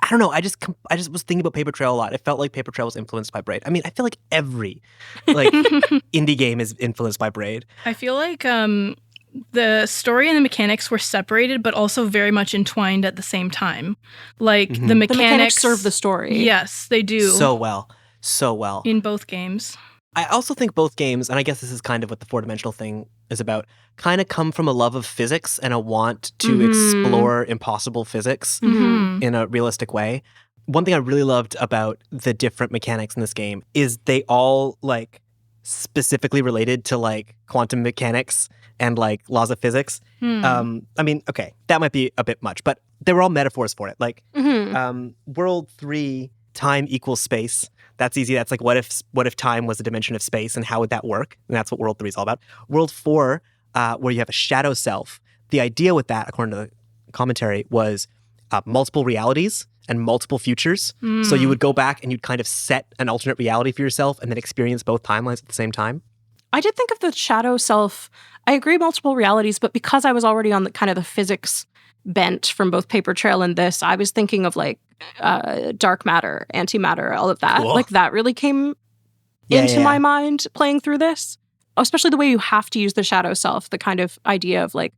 I don't know. I just was thinking about Paper Trail a lot. It felt like Paper Trail was influenced by Braid. I mean, I feel like every like indie game is influenced by Braid. I feel like the story and the mechanics were separated, but also very much entwined at the same time. Like the mechanics serve the story. Yes, they do. So well. In both games. I also think both games, and I guess this is kind of what the 4-dimensional thing is about, kind of come from a love of physics and a want to explore impossible physics in a realistic way. one thing I really loved about the different mechanics in this game is they all like specifically related to like quantum mechanics and like laws of physics. I mean, okay, that might be a bit much, but they were all metaphors for it. Like World 3, time equals space. That's easy. That's like what if time was a dimension of space and how would that work? And that's what World 3 is all about. World 4, where you have a shadow self. The idea with that, according to the commentary, was multiple realities and multiple futures. So you would go back and you'd kind of set an alternate reality for yourself and then experience both timelines at the same time. I did think of the shadow self. I agree, multiple realities, but because I was already on the kind of the physics bent from both Paper Trail and this, I was thinking of like dark matter, antimatter, all of that. Cool. Like that really came into my mind playing through this, especially the way you have to use the shadow self, the kind of idea of like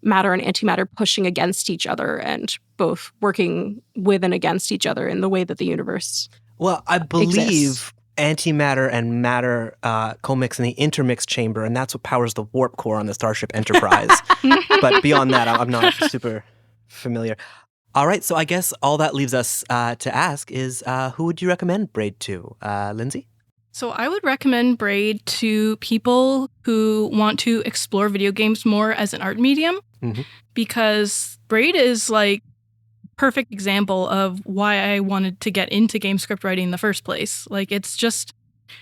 matter and antimatter pushing against each other and both working with and against each other in the way that the universe Well, I believe exists. antimatter and matter co-mix in the intermix chamber, and that's what powers the warp core on the Starship Enterprise. But beyond that, I'm not super familiar. All right, so I guess all that leaves us to ask is, who would you recommend Braid to? Lindsay? So I would recommend Braid to people who want to explore video games more as an art medium, because Braid is like perfect example of why I wanted to get into game script writing in the first place. Like, it's just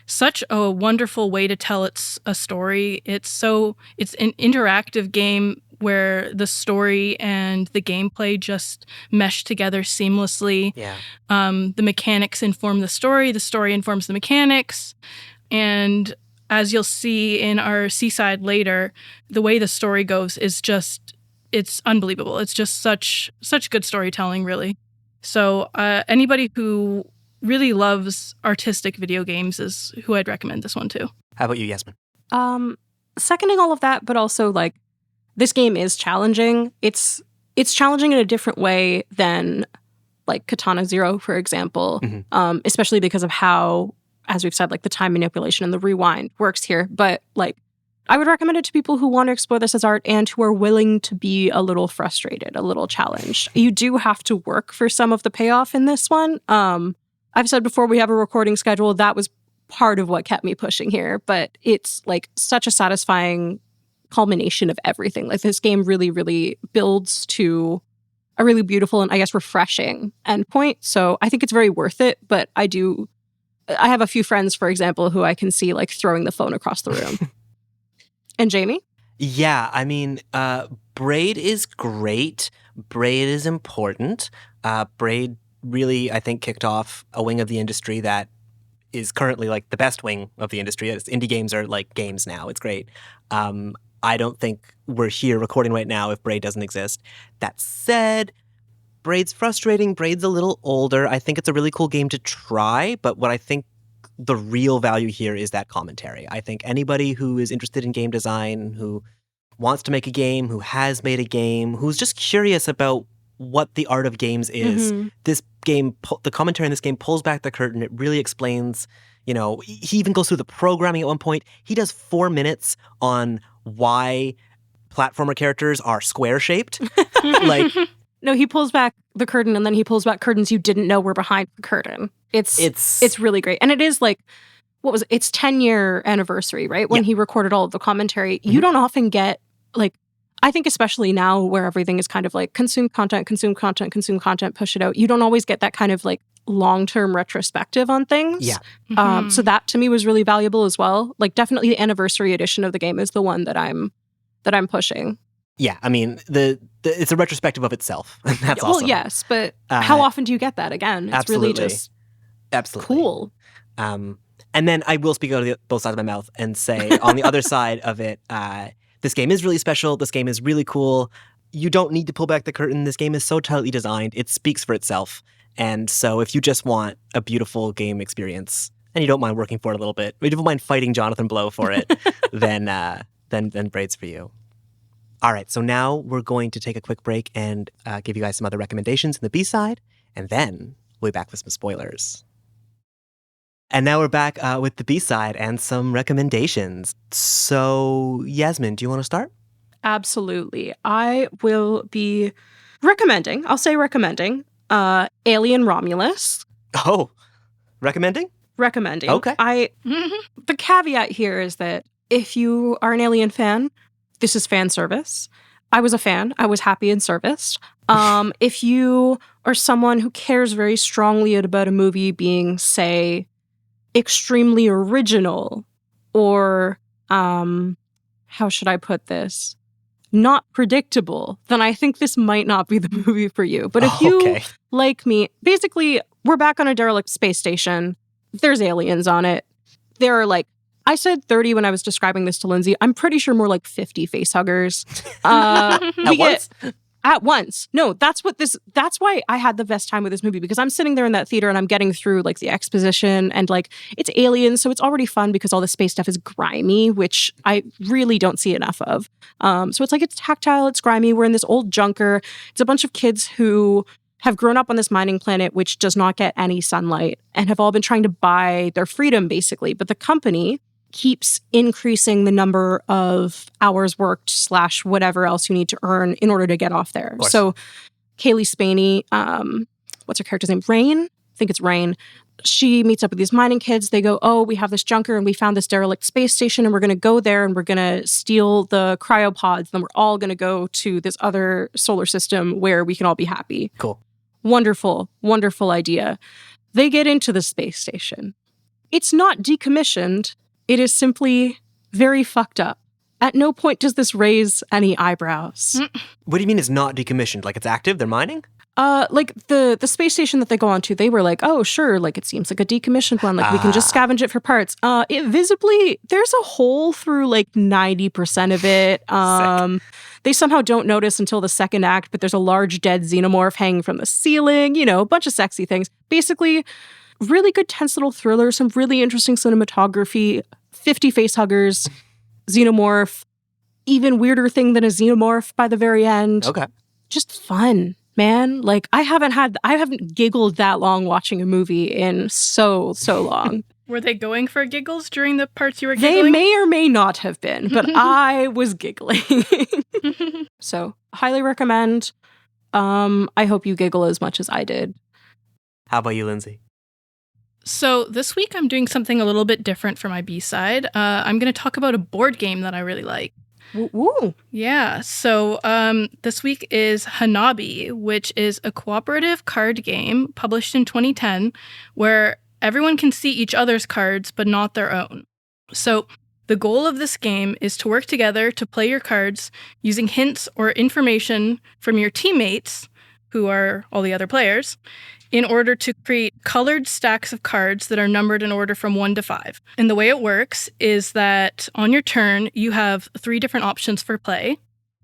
such a wonderful way to tell a story. It's an interactive game where the story and the gameplay just mesh together seamlessly. Yeah. The mechanics inform the story informs the mechanics. And as you'll see in our Seaside later, the way the story goes is just, it's unbelievable. It's just such good storytelling, really. So anybody who really loves artistic video games is who I'd recommend this one to. How about you, Yasmin? Seconding all of that, but also like this game is challenging. It's challenging in a different way than like Katana Zero, for example, especially because of how, as we've said, like the time manipulation and the rewind works here. But like, I would recommend it to people who want to explore this as art and who are willing to be a little frustrated, a little challenged. You do have to work for some of the payoff in this one. I've said before, we have a recording schedule. That was part of what kept me pushing here. But it's like such a satisfying culmination of everything. Like this game really, really builds to a really beautiful and I guess refreshing endpoint. So I think it's very worth it. But I have a few friends, for example, who I can see like throwing the phone across the room. And Jamie? Yeah, I mean, Braid is great. Braid is important. Braid really, I think, kicked off a wing of the industry that is currently like the best wing of the industry. Indie games are like games now. It's great. I don't think we're here recording right now if Braid doesn't exist. That said, Braid's frustrating. Braid's a little older. I think it's a really cool game to try, but what I think the real value here is that commentary. I think anybody who is interested in game design, who wants to make a game, who has made a game, who's just curious about what the art of games is, this game, the commentary in this game pulls back the curtain. It really explains, you know, he even goes through the programming at one point. He does 4 minutes on why platformer characters are square-shaped. Like, no, he pulls back the curtain and then he pulls back curtains you didn't know were behind the curtain. It's really great. And it is like, its 10-year anniversary, right? When he recorded all of the commentary. You don't often get, like, I think especially now where everything is kind of like consume content, push it out. You don't always get that kind of like long-term retrospective on things. Yeah. So that to me was really valuable as well. Like definitely the anniversary edition of the game is the one that I'm pushing. Yeah, I mean, it's a retrospective of itself. That's awesome. Well, yes, but how often do you get that again? It's absolutely. really just absolutely cool. And then I will speak out of both sides of my mouth and say, on the other side of it, this game is really special. This game is really cool. You don't need to pull back the curtain. This game is so tightly designed. It speaks for itself. And so if you just want a beautiful game experience and you don't mind working for it a little bit, or you don't mind fighting Jonathan Blow for it, then Braid's for you. All right, so now we're going to take a quick break and give you guys some other recommendations in the B-side, and then we'll be back with some spoilers. And now we're back with the B-side and some recommendations. So, Yasmin, do you want to start? Absolutely. I will be recommending, Alien Romulus. Oh, recommending? Recommending. Okay. The caveat here is that if you are an Alien fan, this is fan service. I was a fan. I was happy and serviced. If you are someone who cares very strongly about a movie being, say, extremely original or, how should I put this? Not predictable, then I think this might not be the movie for you. But if you, like me, basically, we're back on a derelict space station. There's aliens on it. There are like, I said 30 when I was describing this to Lindsay. I'm pretty sure more like 50 facehuggers. At once. No, that's why I had the best time with this movie, because I'm sitting there in that theater and I'm getting through like the exposition and like it's aliens. So it's already fun because all the space stuff is grimy, which I really don't see enough of. So it's like, it's tactile, it's grimy. We're in this old junker. It's a bunch of kids who have grown up on this mining planet, which does not get any sunlight and have all been trying to buy their freedom basically. But the company keeps increasing the number of hours worked / whatever else you need to earn in order to get off there. So Kaylee Spaney, what's her character's name? Rain? I think it's Rain. She meets up with these mining kids. They go, oh, we have this junker and we found this derelict space station and we're going to go there and we're going to steal the cryopods. Then we're all going to go to this other solar system where we can all be happy. Cool. Wonderful, wonderful idea. They get into the space station. It's not decommissioned. It is simply very fucked up. At no point does this raise any eyebrows. What do you mean it's not decommissioned? Like it's active? They're mining? Like the space station that they go onto, they were like, oh, sure, like it seems like a decommissioned one. Like we can just scavenge it for parts. It visibly, there's a hole through like 90% of it. They somehow don't notice until the second act, but there's a large dead xenomorph hanging from the ceiling, you know, a bunch of sexy things. Basically, really good tense little thriller, some really interesting cinematography, 50 facehuggers, xenomorph, even weirder thing than a xenomorph by the very end. Okay. Just fun, man. Like I haven't giggled that long watching a movie in so long. Were they going for giggles during the parts you were giggling? They may or may not have been, but I was giggling. So, highly recommend. I hope you giggle as much as I did. How about you, Lindsay? So this week I'm doing something a little bit different for my B-side. I'm going to talk about a board game that I really like. Ooh. Yeah, so this week is Hanabi, which is a cooperative card game published in 2010 where everyone can see each other's cards but not their own. So the goal of this game is to work together to play your cards using hints or information from your teammates, who are all the other players, in order to create colored stacks of cards that are numbered in order from 1 to 5. And the way it works is that on your turn, you have 3 different options for play.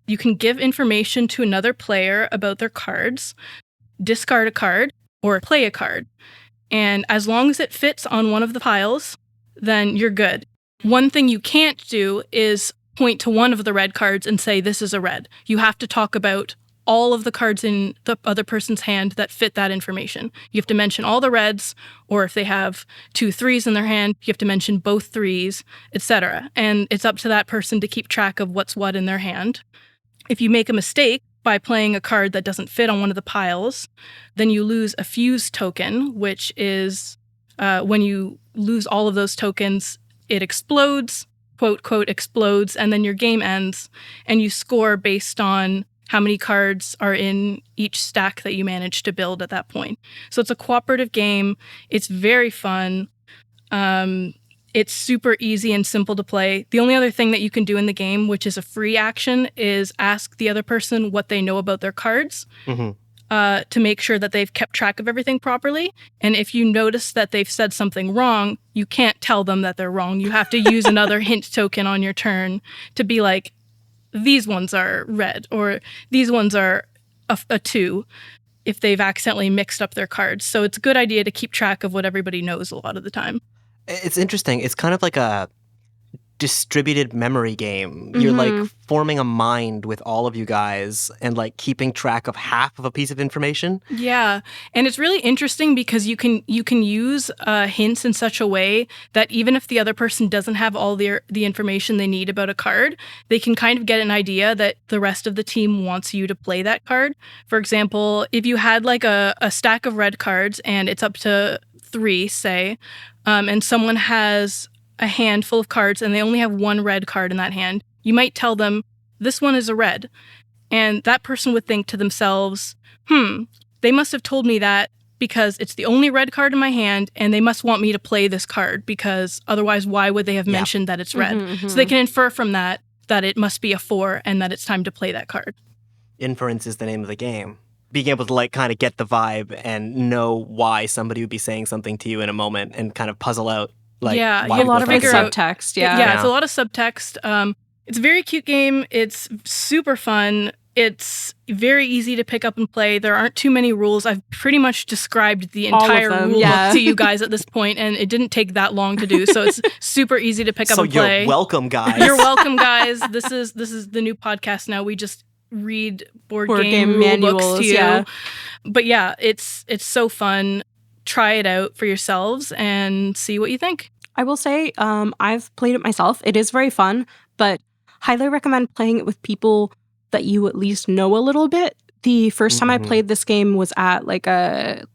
You can give information to another player about their cards, discard a card, or play a card. And as long as it fits on one of the piles, then you're good. One thing you can't do is point to one of the red cards and say, this is a red. You have to talk about all of the cards in the other person's hand that fit that information. You have to mention all the reds, or if they have 2 3s in their hand, you have to mention both 3s, etc. And it's up to that person to keep track of what's what in their hand. If you make a mistake by playing a card that doesn't fit on one of the piles, then you lose a fuse token, which is when you lose all of those tokens, it explodes, quote, quote, explodes, and then your game ends, and you score based on how many cards are in each stack that you manage to build at that point. So it's a cooperative game. It's very fun. It's super easy and simple to play. The only other thing that you can do in the game, which is a free action, is ask the other person what they know about their cards to make sure that they've kept track of everything properly. And if you notice that they've said something wrong, you can't tell them that they're wrong. You have to use another hint token on your turn to be like, these ones are red, or these ones are a 2 if they've accidentally mixed up their cards. So it's a good idea to keep track of what everybody knows a lot of the time. It's interesting. It's kind of like a distributed memory game. You're like forming a mind with all of you guys and like keeping track of half of a piece of information. Yeah, and it's really interesting because you can use hints in such a way that even if the other person doesn't have all the information they need about a card, they can kind of get an idea that the rest of the team wants you to play that card. For example, if you had like a stack of red cards and it's up to 3, say, and someone has a hand full of cards and they only have one red card in that hand, you might tell them, this one is a red. And that person would think to themselves, they must have told me that because it's the only red card in my hand and they must want me to play this card because otherwise why would they have mentioned that it's red? So they can infer from that it must be a 4 and that it's time to play that card. Inference is the name of the game. Being able to like kind of get the vibe and know why somebody would be saying something to you in a moment and kind of puzzle out. Like, yeah, why you have a lot of subtext. Yeah, it's a lot of subtext. It's a very cute game. It's super fun. It's very easy to pick up and play. There aren't too many rules. I've pretty much described the entire rule book to you guys at this point, and it didn't take that long to do. So it's super easy to pick up and play. So you're welcome, guys. You're welcome, guys. This is the new podcast now. We just read board game rule manuals books to you. But yeah, it's so fun. Try it out for yourselves and see what you think. I will say I've played it myself. It is very fun, but highly recommend playing it with people that you at least know a little bit. The first time I played this game was at like back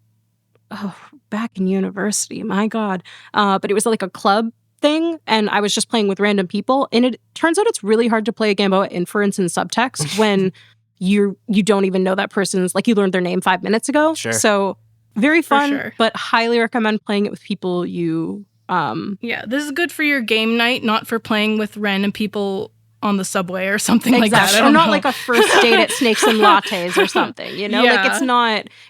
in university, my God. But it was like a club thing, and I was just playing with random people. And it turns out it's really hard to play a game about inference and subtext when you don't even know that person's, like you learned their name 5 minutes ago. Sure. So very fun, but highly recommend playing it with people you... Yeah, this is good for your game night, not for playing with random people on the subway or something like that. Or not like a first date at Snakes and Lattes or something, you know? Like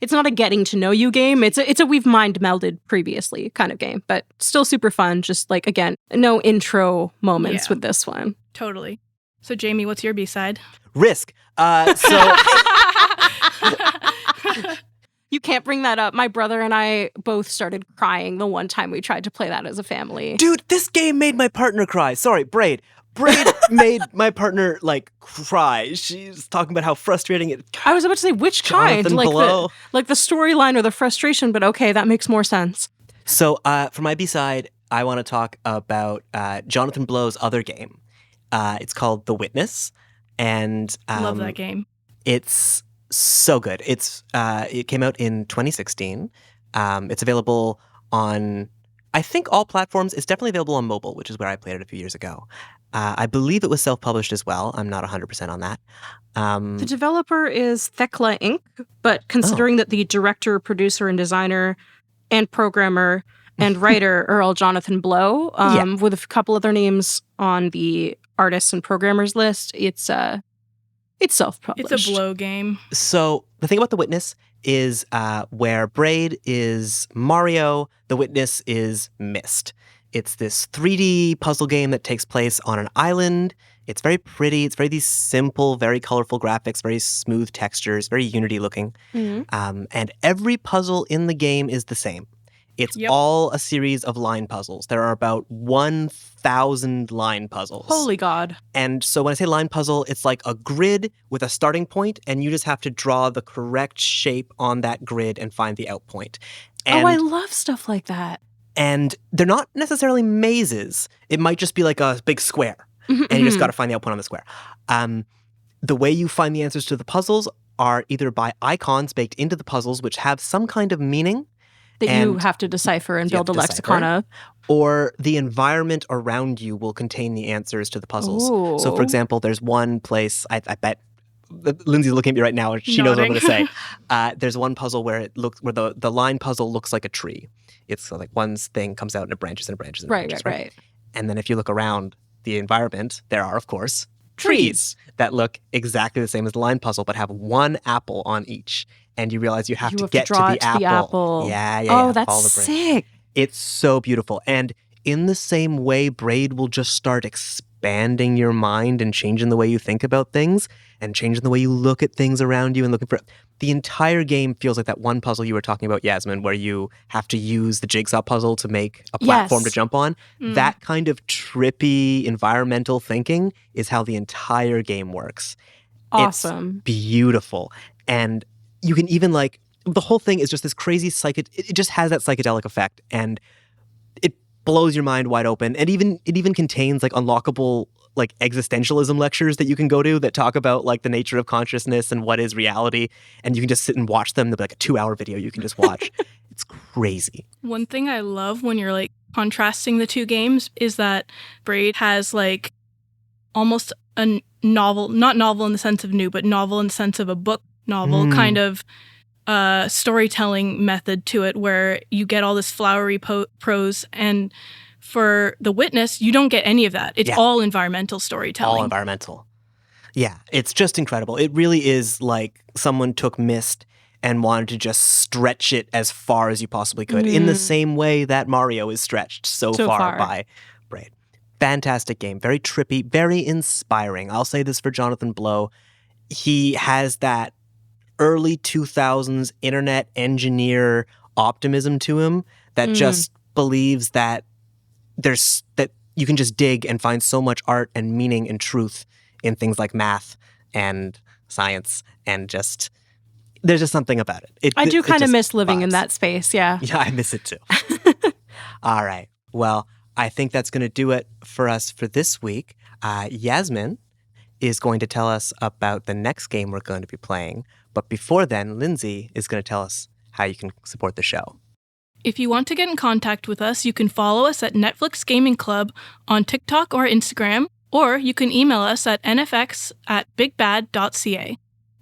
it's not a getting to know you game. It's a we've mind melded previously kind of game, but still super fun. Just like, again, no intro moments with this one. Totally. So Jamie, what's your B-side? Risk. You can't bring that up. My brother and I both started crying the one time we tried to play that as a family. Dude, this game made my partner cry. Sorry, Braid. Braid made my partner, like, cry. She's talking about how frustrating it... I was about to say, which kind? Like the storyline or the frustration, but okay, that makes more sense. So, for my B-side, I want to talk about Jonathan Blow's other game. It's called The Witness, and... Love that game. It's... so good. It came out in 2016. It's available on, I think, all platforms. It's definitely available on mobile, which is where I played it a few years ago. I believe it was self-published as well. I'm not 100% on that. The developer is Thekla Inc., but considering that the director, producer, and designer, and programmer, and writer are all Jonathan Blow, with a couple other names on the artists and programmers list, it's self-published. It's a Blow game. So the thing about The Witness is where Braid is Mario, The Witness is Myst. It's this 3D puzzle game that takes place on an island. It's very pretty. It's very these simple, very colorful graphics, very smooth textures, very Unity looking. And every puzzle in the game is the same. It's all a series of line puzzles. There are about 1,000 line puzzles. Holy God. And so when I say line puzzle, it's like a grid with a starting point, and you just have to draw the correct shape on that grid and find the out point. And, I love stuff like that. And they're not necessarily mazes. It might just be like a big square, and you just got to find the out point on the square. The way you find the answers to the puzzles are either by icons baked into the puzzles, which have some kind of meaning, that you have to decipher and build a lexicon of. Or the environment around you will contain the answers to the puzzles. Ooh. So, for example, there's one place, I bet Lindsay's looking at me right now, she knows what I'm going to say. There's one puzzle where the line puzzle looks like a tree. It's like one thing comes out and it branches and it branches and it branches. Right. And then if you look around the environment, there are, of course, trees that look exactly the same as the line puzzle, but have one apple on each. And you realize you have to get to the apple. Yeah. Oh, that's sick. It's so beautiful. And in the same way, Braid will just start expanding your mind and changing the way you think about things and changing the way you look at things around you and looking for the entire game feels like that one puzzle you were talking about, Yasmin, where you have to use the jigsaw puzzle to make a platform to jump on. That kind of trippy environmental thinking is how the entire game works. Awesome. It's beautiful. And you can even the whole thing is just this crazy it just has that psychedelic effect, and it blows your mind wide open. And it even contains unlockable existentialism lectures that you can go to that talk about the nature of consciousness and what is reality, and you can just sit and watch them. They'll be a 2-hour video you can just watch. It's crazy. One thing I love when you're contrasting the two games is that Braid has almost a novel, not novel in the sense of new, but novel in the sense of a book novel kind of storytelling method to it, where you get all this flowery prose, and for The Witness, you don't get any of that. It's all environmental storytelling. All environmental. Yeah, it's just incredible. It really is like someone took Myst and wanted to just stretch it as far as you possibly could, in the same way that Mario is stretched so far by Braid. Fantastic game. Very trippy, very inspiring. I'll say this for Jonathan Blow. He has that early 2000s internet engineer optimism to him that just believes that that you can just dig and find so much art and meaning and truth in things like math and science, and just there's just something about it. I do kind of miss living in that space, yeah. Yeah, I miss it too. All right. Well, I think that's going to do it for us for this week. Yasmin is going to tell us about the next game we're going to be playing. But before then, Lindsay is going to tell us how you can support the show. If you want to get in contact with us, you can follow us at Netflix Gaming Club on TikTok or Instagram, or you can email us at nfx@bigbad.ca.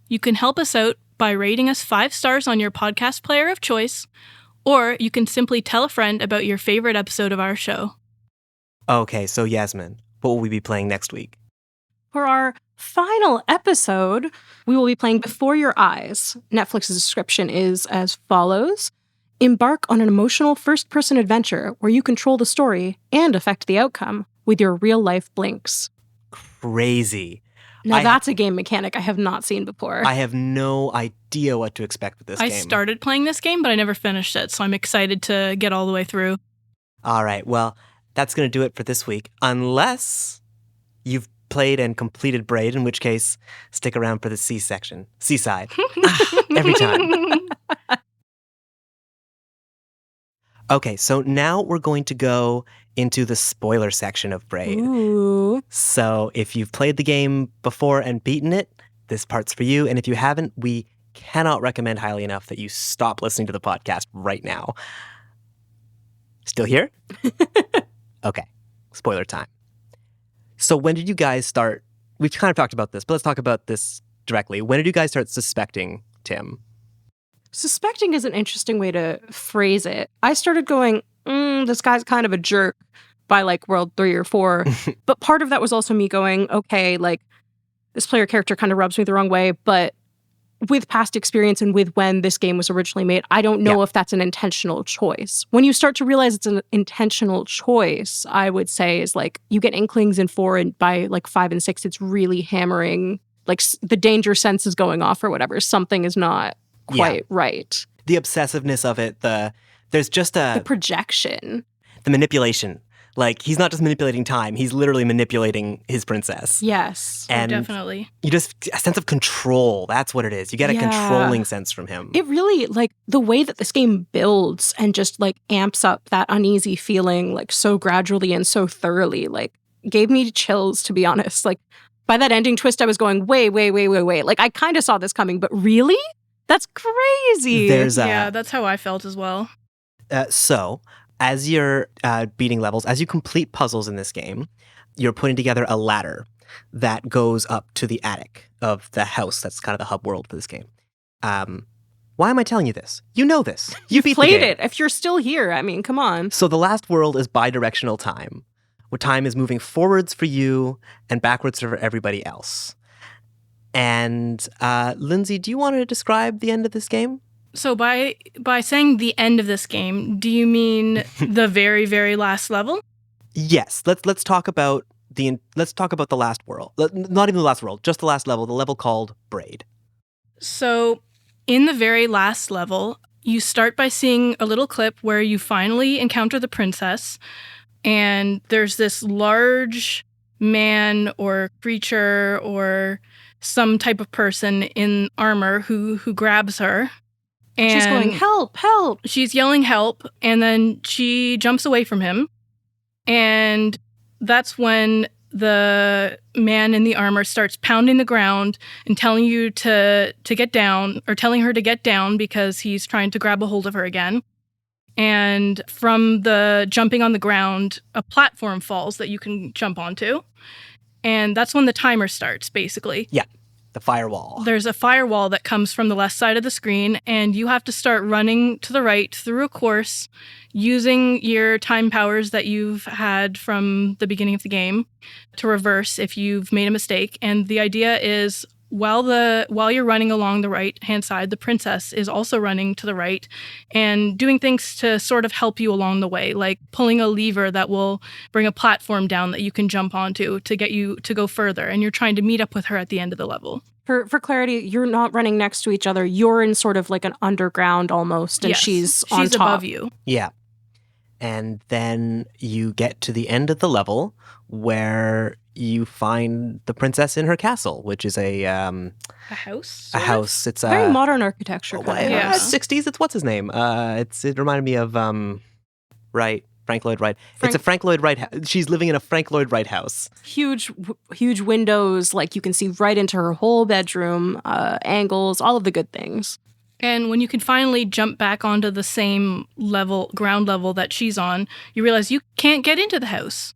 You can help us out by rating us 5 stars on your podcast player of choice, or you can simply tell a friend about your favorite episode of our show. Okay, so Yasmin, what will we be playing next week? For our final episode, we will be playing Before Your Eyes. Netflix's description is as follows. Embark on an emotional first-person adventure where you control the story and affect the outcome with your real-life blinks. Crazy. Now that's a game mechanic I have not seen before. I have no idea what to expect with this game. I started playing this game, but I never finished it, so I'm excited to get all the way through. All right, well, that's going to do it for this week, unless you've played and completed Braid, in which case, stick around for the seaside. Every time. Okay, so now we're going to go into the spoiler section of Braid. Ooh. So if you've played the game before and beaten it, this part's for you. And if you haven't, we cannot recommend highly enough that you stop listening to the podcast right now. Still here? Okay, spoiler time. So when did you guys start? We've kind of talked about this, but let's talk about this directly. When did you guys start suspecting Tim? Suspecting is an interesting way to phrase it. I started going, this guy's kind of a jerk by World 3 or 4. But part of that was also me going, okay, this player character kind of rubs me the wrong way. But with past experience and with when this game was originally made, I don't know if that's an intentional choice. When you start to realize it's an intentional choice, I would say is you get inklings in 4, and by 5 and 6, it's really hammering, the danger sense is going off or whatever. Something is not quite right. The obsessiveness of it, there's just the projection. The manipulation. He's not just manipulating time, he's literally manipulating his princess. Yes. And definitely. You just, a sense of control, that's what it is. You get a controlling sense from him. It really, the way that this game builds and just, amps up that uneasy feeling, so gradually and so thoroughly, gave me chills, to be honest. By that ending twist, I was going, wait. I kind of saw this coming, but really? That's crazy. Yeah, that's how I felt as well. So, as you're beating levels, as you complete puzzles in this game, you're putting together a ladder that goes up to the attic of the house. That's kind of the hub world for this game. Why am I telling you this? You know this. You beat played the game. it. If you're still here, I mean, come on. So the last world is bidirectional time, where time is moving forwards for you and backwards for everybody else. And Lindsay, do you want to describe the end of this game? So by saying the end of this game, do you mean the very, very last level? Yes. Let's talk about let's talk about the last world. Not even the last world, just the last level, the level called Braid. So in the very last level, you start by seeing a little clip where you finally encounter the princess, and there's this large man or creature or some type of person in armor who grabs her. And she's going, help, help. She's yelling help, and then she jumps away from him. And that's when the man in the armor starts pounding the ground and telling you to get down, or telling her to get down because he's trying to grab a hold of her again. And from the jumping on the ground, a platform falls that you can jump onto. And that's when the timer starts, basically. Yeah, the firewall. There's a firewall that comes from the left side of the screen, and you have to start running to the right through a course using your time powers that you've had from the beginning of the game to reverse if you've made a mistake. And the idea is while you're running along the right-hand side, the princess is also running to the right and doing things to sort of help you along the way, like pulling a lever that will bring a platform down that you can jump onto to get you to go further. And you're trying to meet up with her at the end of the level. For clarity, you're not running next to each other. You're in sort of like an underground almost, and Yes, she's on top. above you. Yeah. And then you get to the end of the level where you find the princess in her castle, which is a house. A house. It's very modern architecture. Yeah. 60s. It's what's his name? It reminded me of Frank Lloyd Wright. It's a Frank Lloyd Wright. She's living in a Frank Lloyd Wright house. Huge windows, like you can see right into her whole bedroom, angles, all of the good things. And when you can finally jump back onto the same ground level that she's on, you realize you can't get into the house.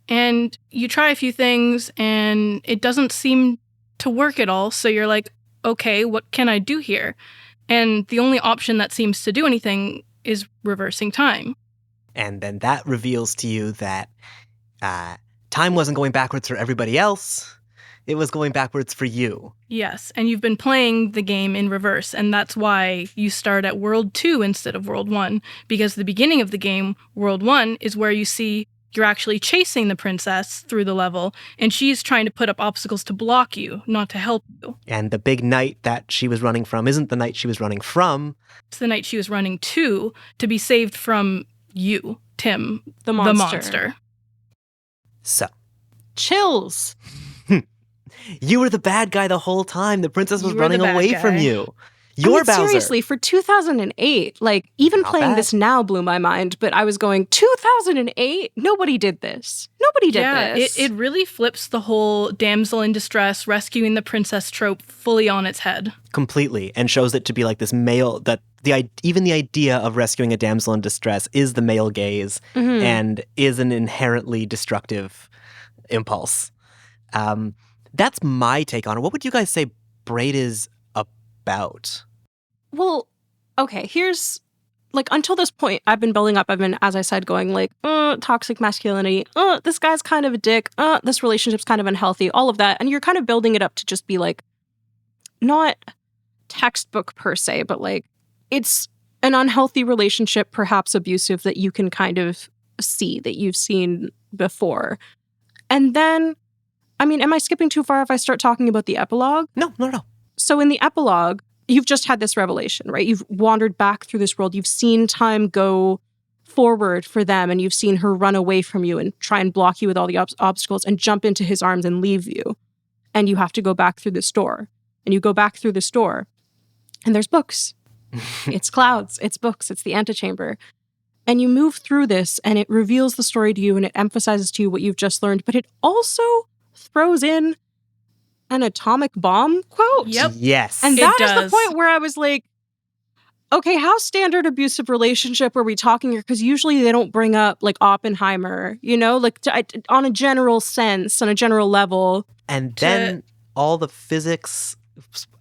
And you try a few things, and it doesn't seem to work at all. So you're like, okay, what can I do here? And the only option that seems to do anything is reversing time. And then that reveals to you that time wasn't going backwards for everybody else. It was going backwards for you. Yes, and you've been playing the game in reverse, and that's why you start at World 2 instead of World 1, because the beginning of the game, World 1, is where you see you're actually chasing the princess through the level, and she's trying to put up obstacles to block you, not to help you. And the big knight that she was running from isn't the knight she was running from. It's the knight she was running to be saved from you, Tim, the monster. So. Chills. You were the bad guy the whole time. The princess was running away from you. You're Bowser. Seriously, for 2008, like, even Not playing bad. this now blew my mind, but I was going, 2008? Nobody did this. Nobody did this. It really flips the whole damsel in distress, rescuing the princess trope fully on its head. Completely, and shows it to be like this male, that even the idea of rescuing a damsel in distress is the male gaze and is an inherently destructive impulse. That's my take on it. What would you guys say Braid is about? Well, okay, here's, like, until this point, I've been building up. I've been, as I said, going like, toxic masculinity. This guy's kind of a dick. This relationship's kind of unhealthy. All of that. And you're kind of building it up to just be like, not textbook per se, but like, it's an unhealthy relationship, perhaps abusive, that you can kind of see, that you've seen before. And then, I mean, am I skipping too far if I start talking about the epilogue? No. So in the epilogue, you've just had this revelation, right? You've wandered back through this world. You've seen time go forward for them, and you've seen her run away from you and try and block you with all the obstacles and jump into his arms and leave you. And you have to go back through this door. And you go back through this door, and there's books. It's clouds. It's books. It's the antechamber. And you move through this, and it reveals the story to you, and it emphasizes to you what you've just learned. But it also throws in an atomic bomb quote. Yep. Yes. And that is does. the point where I was like, okay, how standard abusive relationship are we talking here? Because usually they don't bring up like Oppenheimer, you know, like on a general sense, on a general level. And then all the physics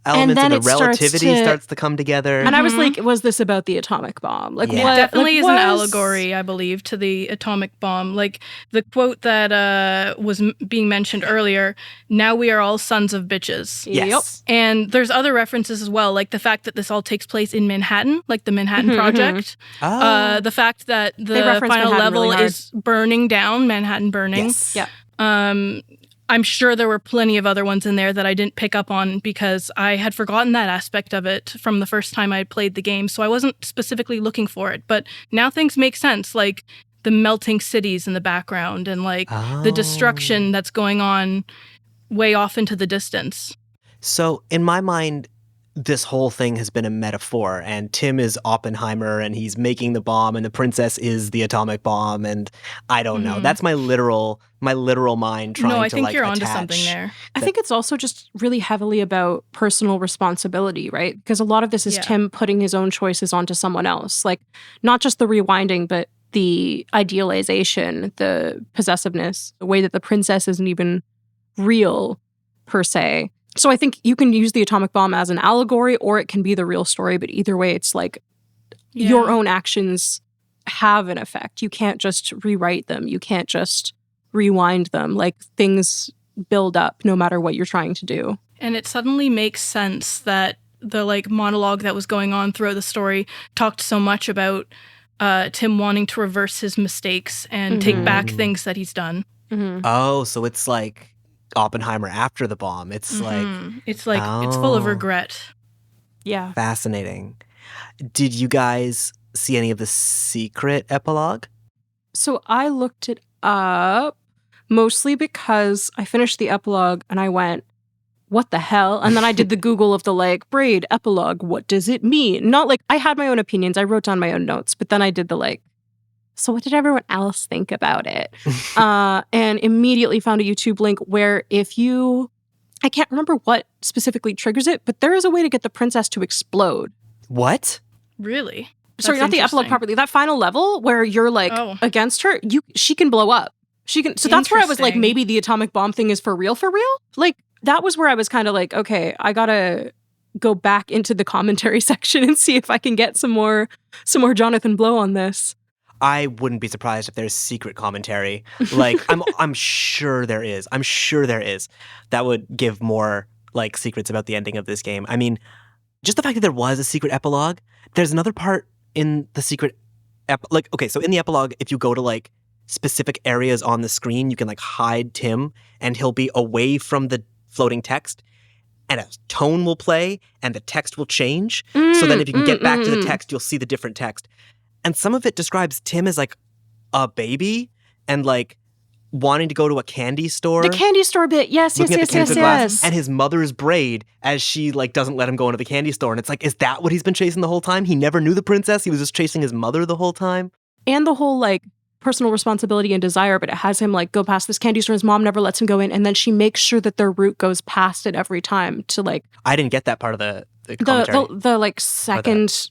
elements then of the it relativity starts to come together. And I was like, was this about the atomic bomb? Like, Yeah. what? It definitely like, is an allegory, I believe, to the atomic bomb. Like the quote that was being mentioned earlier, now we are all sons of bitches. Yes. Yep. And there's other references as well, like the fact that this all takes place in Manhattan, like the Manhattan Project. Oh. The fact that They the reference final Manhattan level really hard. is burning down, Manhattan burning. Yes. Yeah. I'm sure there were plenty of other ones in there that I didn't pick up on because I had forgotten that aspect of it from the first time I had played the game, so I wasn't specifically looking for it. But now things make sense, like the melting cities in the background and like the destruction that's going on way off into the distance. So in my mind, this whole thing has been a metaphor, and Tim is Oppenheimer, and he's making the bomb, and the princess is the atomic bomb, and I don't know. That's my literal mind trying to No, I think like you're attach. onto something there. I think it's also just really heavily about personal responsibility, right? Because a lot of this is Tim putting his own choices onto someone else. Like, not just the rewinding, but the idealization, the possessiveness, the way that the princess isn't even real, per se. So I think you can use the atomic bomb as an allegory, or it can be the real story. But either way, it's like your own actions have an effect. You can't just rewrite them. You can't just rewind them. Like, things build up no matter what you're trying to do. And it suddenly makes sense that the like monologue that was going on throughout the story talked so much about Tim wanting to reverse his mistakes and take back things that he's done. Oh, so it's like Oppenheimer after the bomb. It's like it's full of regret. Yeah. Fascinating. Did you guys see any of the secret epilogue? So I looked it up mostly because I finished the epilogue and I went, what the hell? And then I did the Google of the like, Braid epilogue, what does it mean? Not like, I had my own opinions. I wrote down my own notes, but then I did the like, so what did everyone else think about it? And immediately found a YouTube link where I can't remember what specifically triggers it, but there is a way to get the princess to explode. What? Really? Sorry, not the epilogue properly. That final level where you're like against her, she can blow up. She can. So that's where I was like, maybe the atomic bomb thing is for real, for real. Like, that was where I was kind of like, okay, I gotta go back into the commentary section and see if I can get some more Jonathan Blow on this. I wouldn't be surprised if there's secret commentary. Like, I'm sure there is. I'm sure there is. That would give more like secrets about the ending of this game. I mean, just the fact that there was a secret epilogue. There's another part in the secret so in the epilogue, if you go to like specific areas on the screen, you can like hide Tim and he'll be away from the floating text, and a tone will play and the text will change. So then if you can get back to the text, you'll see the different text. And some of it describes Tim as like a baby and like wanting to go to a candy store. The candy store bit. Yes. And his mother's Braid as she like doesn't let him go into the candy store. And it's like, is that what he's been chasing the whole time? He never knew the princess. He was just chasing his mother the whole time. And the whole like personal responsibility and desire, but it has him like go past this candy store. His mom never lets him go in. And then she makes sure that their route goes past it every time to like. I didn't get that part of the commentary. The like second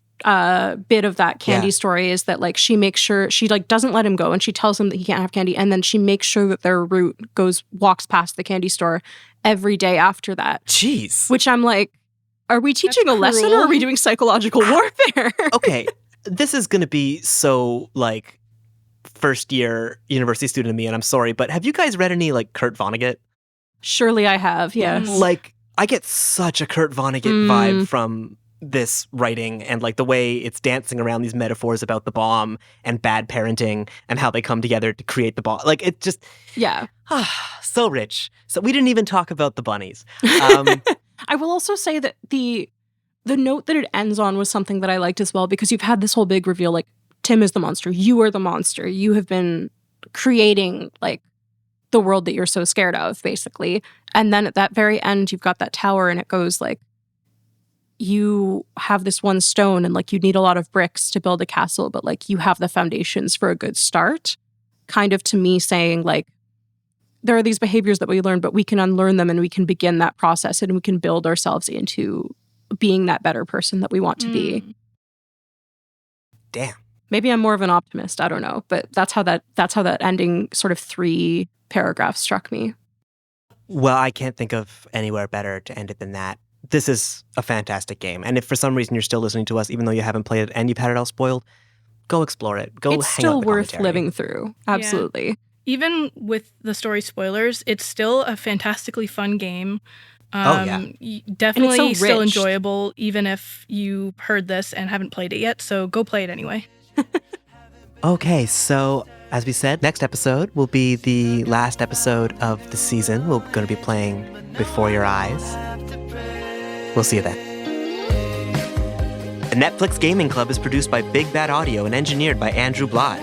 bit of that candy story is that like she makes sure she like doesn't let him go and she tells him that he can't have candy, and then she makes sure that their route walks past the candy store every day after that. Jeez. Which I'm like, are we teaching a lesson or are we doing psychological warfare? Okay, this is gonna be so like first year university student of me, and I'm sorry, but have you guys read any like Kurt Vonnegut? Surely I have, yes. Like, I get such a Kurt Vonnegut vibe from this writing, and like the way it's dancing around these metaphors about the bomb and bad parenting and how they come together to create the bomb. Like, it just so rich. So we didn't even talk about the bunnies. I will also say that the note that it ends on was something that I liked as well, because you've had this whole big reveal, like, Tim is the monster, you are the monster, you have been creating like the world that you're so scared of, basically. And then at that very end, you've got that tower and it goes like, you have this one stone and like you need a lot of bricks to build a castle, but like you have the foundations for a good start. Kind of to me saying like, there are these behaviors that we learn, but we can unlearn them and we can begin that process and we can build ourselves into being that better person that we want to be. Damn. Maybe I'm more of an optimist. I don't know, but that's how that ending sort of 3 paragraphs struck me. Well, I can't think of anywhere better to end it than that. This is a fantastic game. And if for some reason you're still listening to us, even though you haven't played it and you've had it all spoiled, go explore it. Go it's hang out still the worth commentary. living through. Absolutely. Yeah. Even with the story spoilers, it's still a fantastically fun game. Definitely still enjoyable, even if you heard this and haven't played it yet. So go play it anyway. Okay, so As we said, next episode will be the last episode of the season. We're going to be playing Before Your Eyes. We'll see you then. The Netflix Gaming Club is produced by Big Bad Audio and engineered by Andrew Blythe.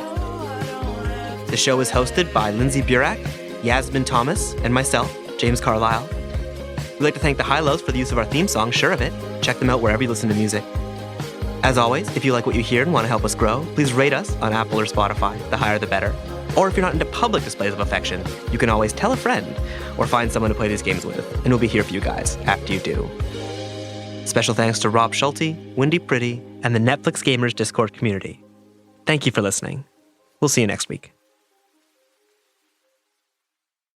The show is hosted by Lindsay Burak, Yasmin Thomas, and myself, James Carlisle. We'd like to thank the High Lows for the use of our theme song, Sure of It. Check them out wherever you listen to music. As always, if you like what you hear and want to help us grow, please rate us on Apple or Spotify. The higher the better. Or if you're not into public displays of affection, you can always tell a friend or find someone to play these games with, and we'll be here for you guys after you do. Special thanks to Rob Schulte, Wendy Pretty, and the Netflix Gamers Discord community. Thank you for listening. We'll see you next week.